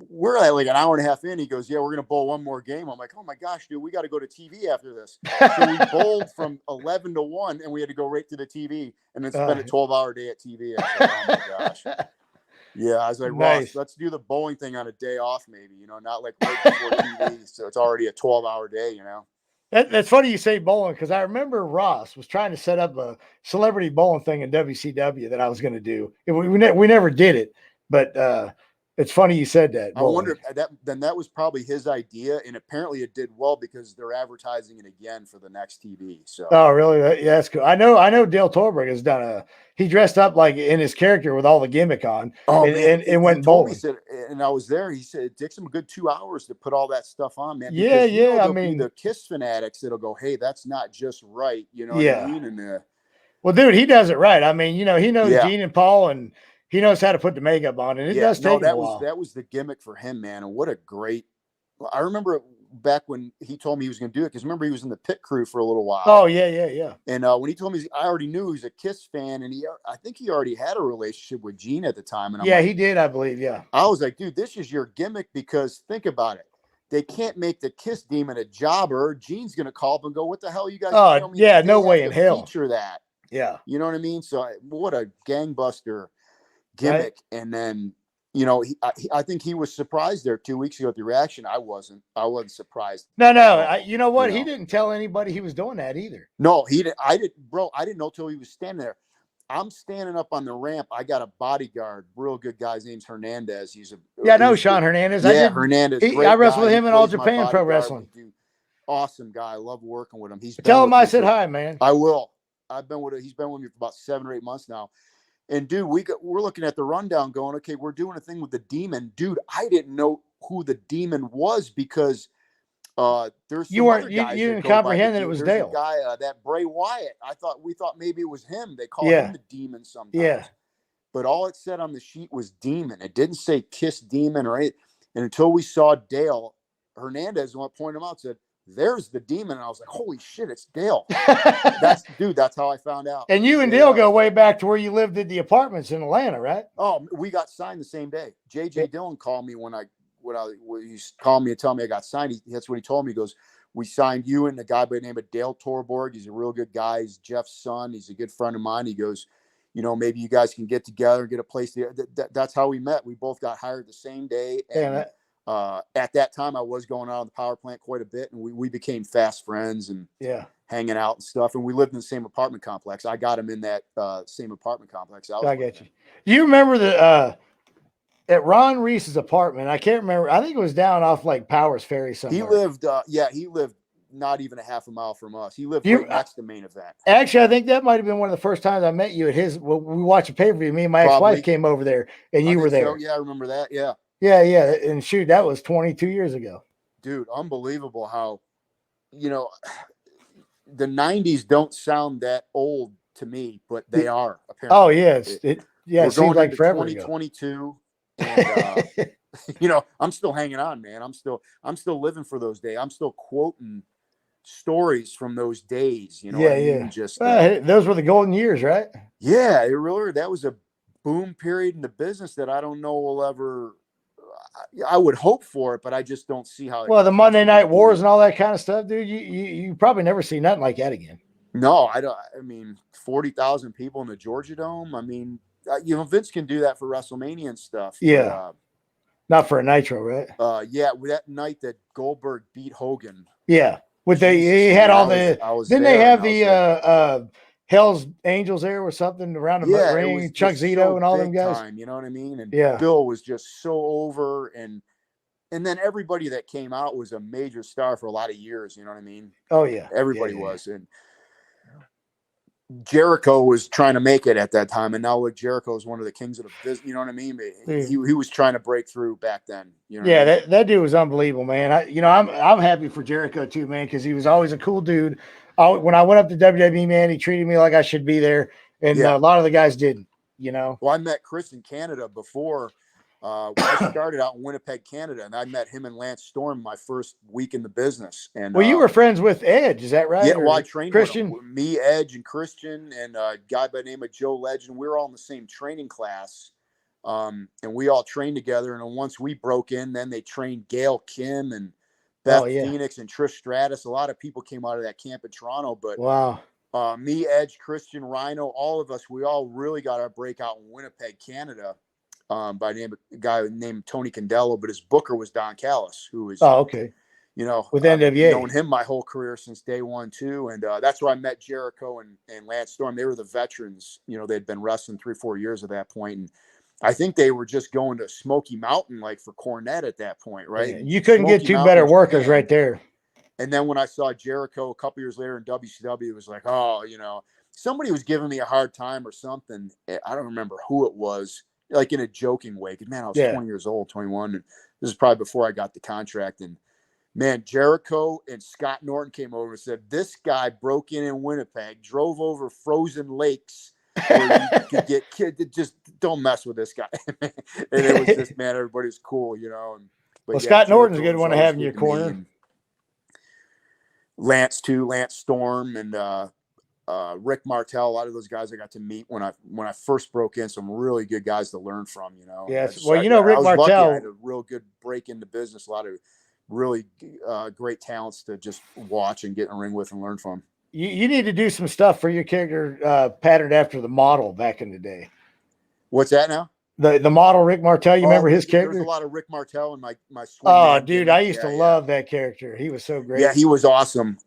we're at like an hour and a half in. He goes, yeah, we're gonna bowl one more game. I'm like, oh my gosh, dude, we got to go to TV after this. So we bowled from 11 to 1, and we had to go right to the TV, and then spend a 12-hour day at TV. I was like, oh my gosh. Yeah, I was like, Ross, let's do the bowling thing on a day off, maybe, not like right before TV. So it's already a 12-hour day, That's funny you say bowling, because I remember Ross was trying to set up a celebrity bowling thing in WCW that I was going to do. We never did it, but it's funny you said that. I wonder that was probably his idea, and apparently it did well because they're advertising it again for the next TV. So. Oh, really? That's cool. I know Dale Torberg has done he dressed up like in his character with all the gimmick on. Oh, and went bowling. He said, and I was there. He said it takes him a good 2 hours to put all that stuff on, man. Because, I mean, the Kiss fanatics that'll go, hey, that's not just right. You know what I mean? And well, dude, he does it right. I mean, he knows Gene and Paul, and he knows how to put the makeup on, and it does take a while. That was the gimmick for him, man. And what a great! I remember back when he told me he was going to do it, because remember he was in the pit crew for a little while. Oh yeah. And when he told me, I already knew he was a Kiss fan, and I think he already had a relationship with Gene at the time. And he did, I believe. Yeah. I was like, dude, this is your gimmick, because think about it. They can't make the Kiss demon a jobber. Gene's going to call up and go, "What the hell, you guys?" Oh yeah, no way in hell. Feature that. Yeah. You know what I mean? So what a gangbuster gimmick. Right. And then I think he was surprised there 2 weeks ago at the reaction. I wasn't surprised. No. You know what? He didn't tell anybody he was doing that either. No, he didn't. I didn't know till he was standing there. I'm standing up on the ramp. I got a bodyguard, real good guy. His name's Hernandez. Yeah, I know Sean Hernandez. Yeah, Hernandez. I Great wrestled guy. with He him in All plays my Japan Pro bodyguard. Wrestling. We do. Awesome guy. I love working with him. Tell him I said hi, man. I will. I've been with him. He's been with me for about 7 or 8 months now. And dude, we're looking at the rundown going, okay, we're doing a thing with the Demon. Dude, I didn't know who the Demon was because there's some other guys you didn't comprehend that it was Dale. There's a guy, that Bray Wyatt. We thought maybe it was him. They call Yeah. him the Demon sometimes. Yeah. But all it said on the sheet was Demon. It didn't say Kiss Demon or anything. And until we saw Dale, Hernandez, the one pointed him out, said, "There's the Demon." And I was like, "Holy shit, it's Dale." That's how I found out. And you and Dale go way back to where you lived at the apartments in Atlanta, right? Oh, we got signed the same day. JJ Dillon called me when he called me and told me I got signed. That's what he told me. He goes, "We signed you and a guy by the name of Dale Torborg. He's a real good guy. He's Jeff's son. He's a good friend of mine." He goes, "Maybe you guys can get together and get a place there." That's how we met. We both got hired the same day. And at that time, I was going out on the power plant quite a bit, and we became fast friends and hanging out and stuff. And we lived in the same apartment complex. I got him in that same apartment complex. I get you. You remember at Ron Reese's apartment? I can't remember. I think it was down off like Powers Ferry somewhere. He lived not even a half a mile from us. He lived right next to Main Event. Actually, I think that might have been one of the first times I met you at his. Well, we watched a pay-per-view. Me and my ex-wife came over there, and you were there. So. Yeah, I remember that. Yeah. Yeah. And shoot, that was 22 years ago. Dude, unbelievable how, the 90s don't sound that old to me, but they are apparently. Oh yeah, it seems like forever 2022. And, I'm still hanging on, man. I'm still living for those days. I'm still quoting stories from those days. Just those were the golden years, right? Yeah, that was a boom period in the business that I don't know will ever. I would hope for it, but I just don't see how. Well, the Monday Night Wars and all that kind of stuff, dude. You probably never see nothing like that again. No, I don't. I mean, 40,000 people in the Georgia Dome. I mean, Vince can do that for WrestleMania and stuff. Yeah. But, not for a Nitro, right? That night that Goldberg beat Hogan. Yeah. They had all the. Didn't they have the Hell's Angels there or something around the ring? Chuck Zito and all them guys. You know what I mean? And yeah. Bill was just so over, and then everybody that came out was a major star for a lot of years. You know what I mean? Oh yeah. Everybody was, and Jericho was trying to make it at that time, and now Jericho is one of the kings of the business. You know what I mean? He was trying to break through back then. That dude was unbelievable, man. I'm happy for Jericho too, man, because he was always a cool dude. When I went up to WWE, man, he treated me like I should be there, and a lot of the guys didn't. Well, I met Chris in Canada before. When I started out in Winnipeg, Canada, and I met him and Lance Storm my first week in the business. And you were friends with Edge, is that right? Yeah, well, I trained Christian, with him. Me, Edge, and Christian, and a guy by the name of Joe Legend. We were all in the same training class, and we all trained together. And then once we broke in, then they trained Gail Kim and Beth Phoenix and Trish Stratus. A lot of people came out of that camp in Toronto. But wow. Me, Edge, Christian, Rhino, all of us, we all really got our breakout in Winnipeg, Canada. By a guy named Tony Condello, but his booker was Don Callis, who was okay. With NWA. I've known him my whole career since day one too, and that's where I met Jericho and Lance Storm. They were the veterans, they'd been wrestling 3-4 years at that point, and I think they were just going to Smoky Mountain like for Cornette at that point, right? Yeah, you couldn't get two better workers right there. And then when I saw Jericho a couple years later in WCW, it was like, somebody was giving me a hard time or something. I don't remember who it was. Like in a joking way, because man, I was 20 years old, 21, and this is probably before I got the contract. And man, Jericho and Scott Norton came over and said, "This guy broke in Winnipeg, drove over frozen lakes where you could get kid. Just don't mess with this guy." And it was just, man, everybody's cool, And Scott Norton's a good one to have in your corner. Lance Storm, and Rick Martel, a lot of those guys I got to meet when I first broke in. Some really good guys to learn from, Yes, Rick Martel. I had a real good break into business. A lot of really great talents to just watch and get in the ring with and learn from. You need to do some stuff for your character patterned after the model back in the day. What's that now? The model Rick Martel. You remember his character? There's a lot of Rick Martel in my Oh, dude, I used to love that character. He was so great. Yeah, he was awesome.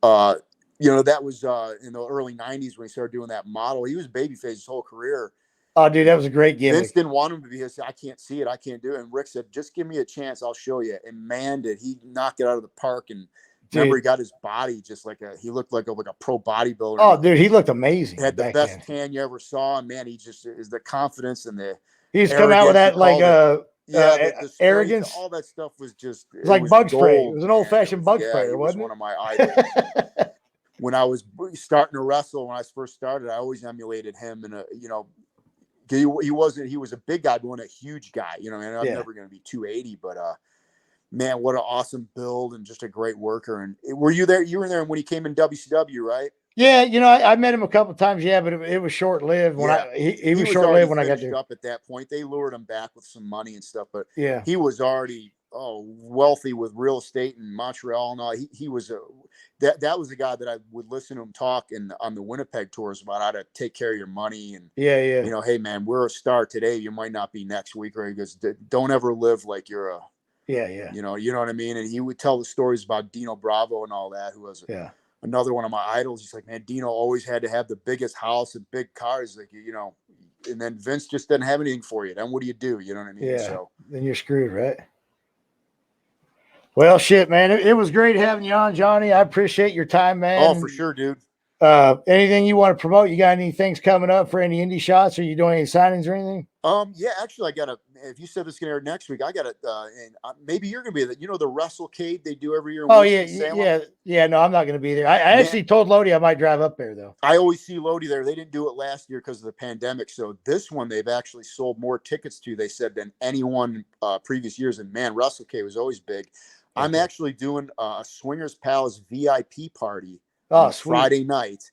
you know, that was in the early 90s when he started doing that model. He was babyface his whole career. Oh, dude, that was a great gimmick. Vince didn't want him to be. He said, I can't see it. I can't do it. And Rick said, just give me a chance. I'll show you. And man, did he knock it out of the park. And remember, he got his body just like he looked like a pro bodybuilder. Oh, dude, he looked amazing. He had the best tan you ever saw. And man, he just is the confidence and the he's come out with that like the arrogance. All that stuff was just it was like bug spray. It was an old-fashioned bug sprayer, wasn't it? One of my idols. When I was starting to wrestle, when I first started, I always emulated him. And you know, he was a big guy, but wasn't a huge guy. You know, and I'm never going to be 280, but man, what an awesome build and just a great worker. And were you there? You were there when he came in WCW, right? Yeah, you know, I met him a couple of times. Yeah, but it was short lived. When he was short lived when I got there. Up at that point, they lured him back with some money and stuff, but yeah, he was already wealthy with real estate in Montreal and all. He was that was the guy that I would listen to him talk on the Winnipeg tours about how to take care of your money and yeah. You know, hey man, we're a star today. You might not be next week, or he goes, don't ever live like you're a you know what I mean. And he would tell the stories about Dino Bravo and all that, who was another one of my idols. He's like, man, Dino always had to have the biggest house and big cars, like, you know, and then Vince just doesn't have anything for you. Then what do you do? You know what I mean? Yeah. So then you're screwed, right? Well, shit, man. It was great having you on, Johnny. I appreciate your time, man. Oh, for sure, dude. Anything you want to promote? You got any things coming up for any indie shots? Are you doing any signings or anything? Yeah, actually, if you said this is gonna air next week, I got and maybe you're gonna be the WrestleCade they do every year. Yeah. No, I'm not gonna be there. I actually told Lodi I might drive up there though. I always see Lodi there. They didn't do it last year because of the pandemic. So this one they've actually sold more tickets to, they said, than any one previous years. And man, WrestleCade was always big. Okay. I'm actually doing a Swingers Palace VIP party on Friday night.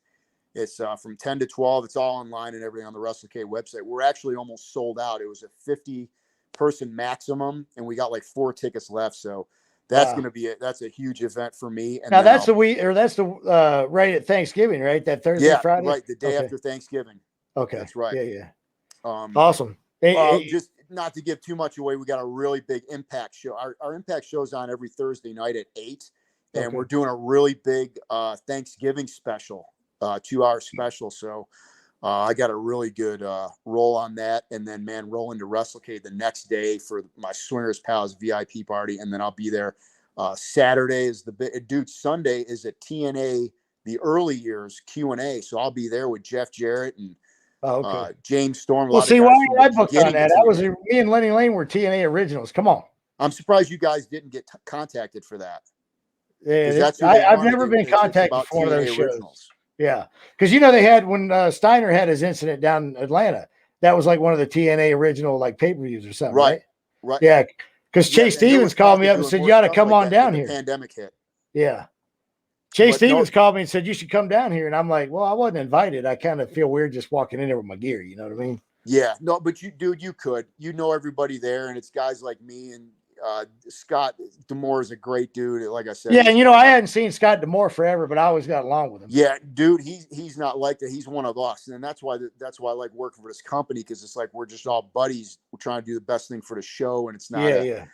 It's from 10 to 12. It's all online and everything on the WrestleCade website. We're actually almost sold out. It was a 50-person maximum, and we got like 4 tickets left. So that's going to be that's a huge event for me. And now that's the right at Thanksgiving, right? That Thursday, Friday, right? The day after Thanksgiving. Okay, that's right. Yeah. Awesome. Just not to give too much away, we got a really big Impact show. Our Impact show's on every Thursday night at 8, and we're doing a really big Thanksgiving special. 2-hour special. So I got a really good roll on that. And then, man, roll into WrestleCade the next day for my Swingers Palace VIP party. And then I'll be there. Saturday is Sunday is at TNA, the early years Q&A. So I'll be there with Jeff Jarrett and James Storm. Well, see, why did I book on that? That was me and Lenny Lane were TNA originals. Come on. I'm surprised you guys didn't get contacted for that. Yeah, I've never been contacted for one of those shows. Originals. Yeah, because they had when Steiner had his incident down in Atlanta, that was like one of the TNA original like pay-per-views or something, right? Yeah, because Chase Stevens called me up and said you ought to come on down here. The pandemic hit. Yeah, Chase Stevens called me and said you should come down here, and I'm like, well, I wasn't invited. I kind of feel weird just walking in there with my gear. You know what I mean? Yeah, no, but you could. Everybody there, and it's guys like me and Scott D'Amore is a great dude. Like I said, yeah, and I hadn't seen Scott D'Amore forever, but I always got along with him. Yeah, dude, he's not like that. He's one of us, and that's why I like working for this company, because it's like we're just all buddies. We're trying to do the best thing for the show, and it's not. Yeah.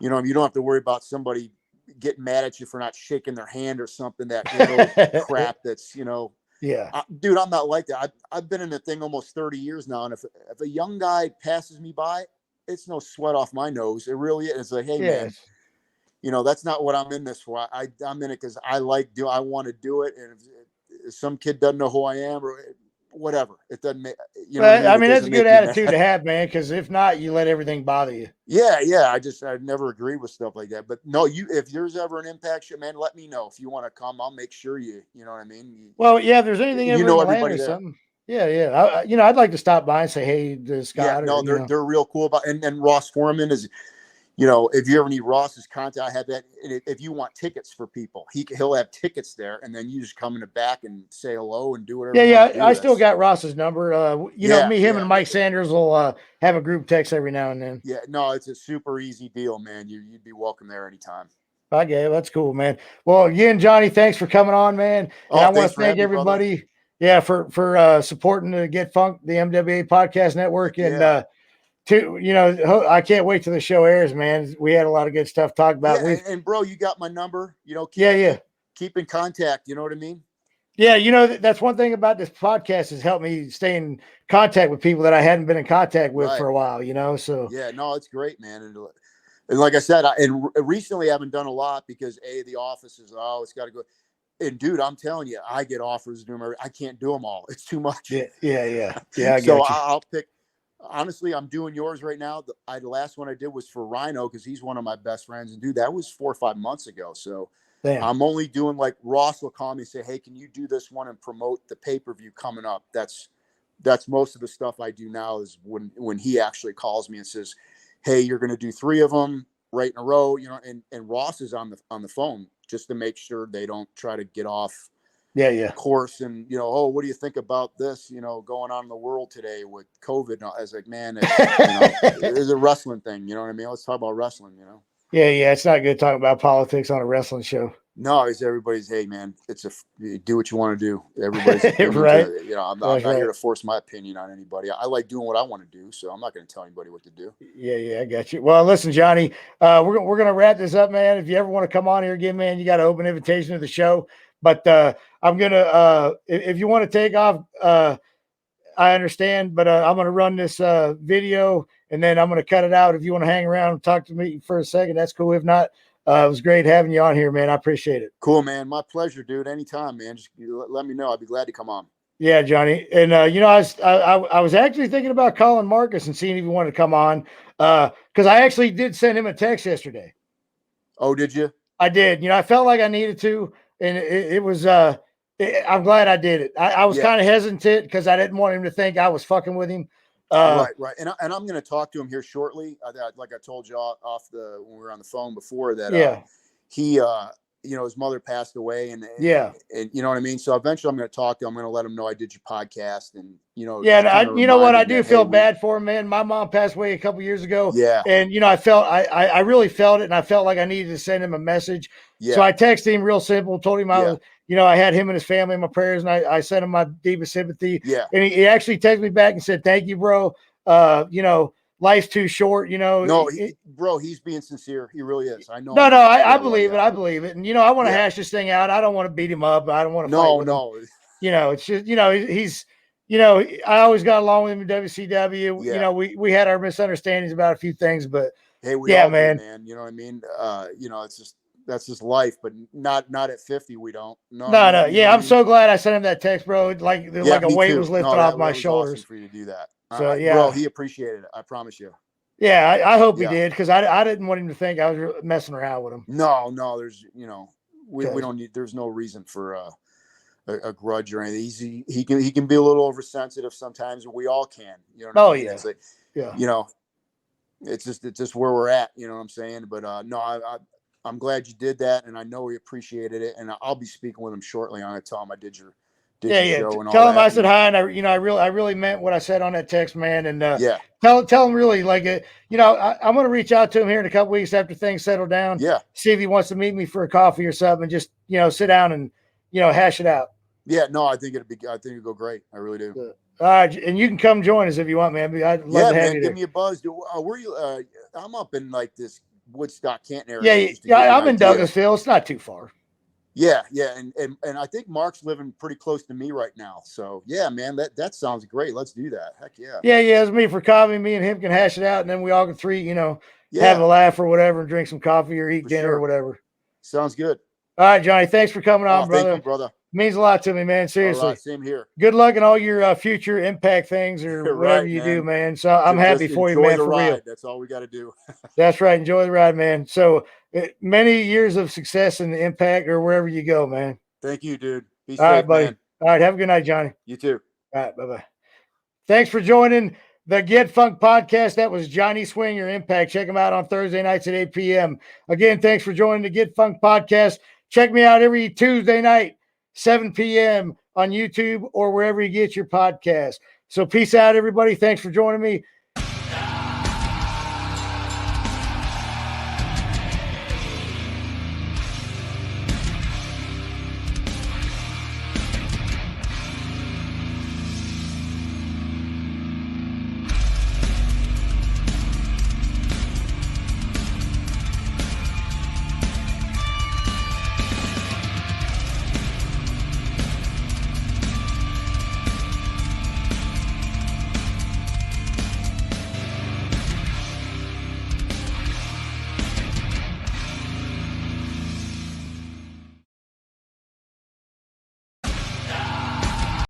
You don't have to worry about somebody getting mad at you for not shaking their hand or something. That crap. That's Yeah, dude, I'm not like that. I've been in the thing almost 30 years now, and if a young guy passes me by, it's no sweat off my nose. It really is. It's like, hey, man, that's not what I'm in this for. I'm in it because I want to do it. And if some kid doesn't know who I am or whatever, it doesn't make, that's a good attitude to have, man. Because if not, you let everything bother you. Yeah. I've never agreed with stuff like that. But no, if there's ever an Impact show, man, let me know. If you want to come, I'll make sure you know what I mean? Well, yeah, if there's anything ever in everybody or something. Yeah. I'd like to stop by and say, hey, to Scott. Yeah, no, they're real cool about, and Ross Foreman is, if you ever need Ross's contact, I have that. If you want tickets for people, he'll have tickets there, and then you just come in the back and say hello and do whatever. Yeah. I still got Ross's number. Him and Mike Sanders will have a group text every now and then. Yeah, no, it's a super easy deal, man. You'd be welcome there anytime. Okay, that's cool, man. Well, again, Johnny, thanks for coming on, man. And I want to thank everybody. Brother. Yeah, for supporting the Get Funk, the MWA Podcast Network, and I can't wait till the show airs, man. We had a lot of good stuff to talk about. And bro, you got my number. Keep in contact. You know what I mean? Yeah, that's one thing about this podcast has helped me stay in contact with people that I hadn't been in contact with Right. for a while. So Yeah, no, it's great, man. And like I said, recently I haven't done a lot because the office is, it's got to go. And dude, I'm telling you, I get offers to do them. I can't do them all. It's too much. Yeah. I So got you. I'll pick. Honestly, I'm doing yours right now. The last one I did was for Rhino because he's one of my best friends. And dude, that was 4 or 5 months ago. So Damn. I'm only doing like Ross will call me and say, "Hey, can you do this one and promote the pay-per-view coming up?" That's most of the stuff I do now is when he actually calls me and says, "Hey, you're going to do 3 of them right in a row," and Ross is on the phone just to make sure they don't try to get off course. And oh, what do you think about this going on in the world today with COVID? I was like, man, it's a wrestling thing, you know what I mean? Let's talk about wrestling. Yeah, it's not good talking about politics on a wrestling show. No, it's everybody's, hey man, you do what you want to do. Everybody's right. I'm not here to force my opinion on anybody. I like doing what I want to do, so I'm not going to tell anybody what to do. Yeah, I got you. Well, listen, Johnny, we're gonna wrap this up, man. If you ever want to come on here again, man, you got an open invitation to the show. But I'm gonna if you want to take off, I understand, but I'm gonna run this video and then I'm gonna cut it out. If you want to hang around and talk to me for a second, that's cool. If not, it was great having you on here, man. I appreciate it. Cool, man. My pleasure, dude. Anytime, man. Just let me know. I'd be glad to come on. Yeah, Johnny. And I was actually thinking about calling Marcus and seeing if he wanted to come on. Because I actually did send him a text yesterday. Oh, did you? I did. I felt like I needed to, and it was I'm glad I did it. I was kind of hesitant because I didn't want him to think I was fucking with him. Right. And I'm going to talk to him here shortly. Like I told you off when we were on the phone before that. He his mother passed away, and you know what I mean. So eventually, I'm going to talk to him. I'm going to let him know I did your podcast, and you know what, I do feel bad for him, man. My mom passed away a couple years ago, and I really felt it, and I felt like I needed to send him a message. So I texted him real simple, told him I had him and his family in my prayers, and I sent him my deepest sympathy. And he actually texted me back and said, "Thank you, bro. Life's too short, No, bro, he's being sincere. He really is. I know. No, I believe it. I believe it. And, I want to hash this thing out. I don't want to beat him up. I don't want to fight with him. It's just, he's, I always got along with him in WCW. We had our misunderstandings about a few things, but hey, man. You know what I mean? That's just life, but not at 50. We don't. No. Yeah. I'm so glad I sent him that text, bro. Like a weight was lifted off my shoulders. Awesome for you to do that. So bro, he appreciated it. I promise you. Yeah, I hope he did, because I didn't want him to think I was messing around with him. No, there's we don't need. There's no reason for a grudge or anything. He can be a little oversensitive sometimes, and we all can. I mean? It's like, it's just where we're at. You know what I'm saying? But I'm glad you did that, and I know he appreciated it. And I'll be speaking with him shortly. I'm gonna tell him I did your show and all tell him that. I said hi, and I really meant what I said on that text, man. And tell him really, like, I'm gonna reach out to him here in a couple weeks after things settle down. See if he wants to meet me for a coffee or something, and just sit down and hash it out. I think it'd go great. I really do. All right, and you can come join us if you want, man. I'd love to have you. Give me a buzz. Where you? I'm up in like this Woodstock, Canton area. I'm in Douglasville. It's not too far. Yeah, and I think Mark's living pretty close to me right now. So yeah, man, that sounds great. Let's do that. Heck yeah. Yeah, it's me for coffee. Me and him can hash it out, and then we all can have a laugh or whatever, and drink some coffee or eat dinner or whatever. Sounds good. All right, Johnny. Thanks for coming on, brother. Thank you, brother. Means a lot to me, man. Seriously. All right, same here. Good luck in all your future Impact things or whatever you do, man. So I'm happy for you, man. For real. That's all we got to do. That's right. Enjoy the ride, man. So many years of success in the Impact or wherever you go, man. Thank you, dude. Be safe, all right, buddy. Man. All right. Have a good night, Johnny. You too. All right. Bye-bye. Thanks for joining the Get Funk podcast. That was Johnny Swinger, Impact. Check him out on Thursday nights at 8 p.m. Again, thanks for joining the Get Funk podcast. Check me out every Tuesday night, 7 p.m. on YouTube or wherever you get your podcast. So peace out, everybody. Thanks for joining me.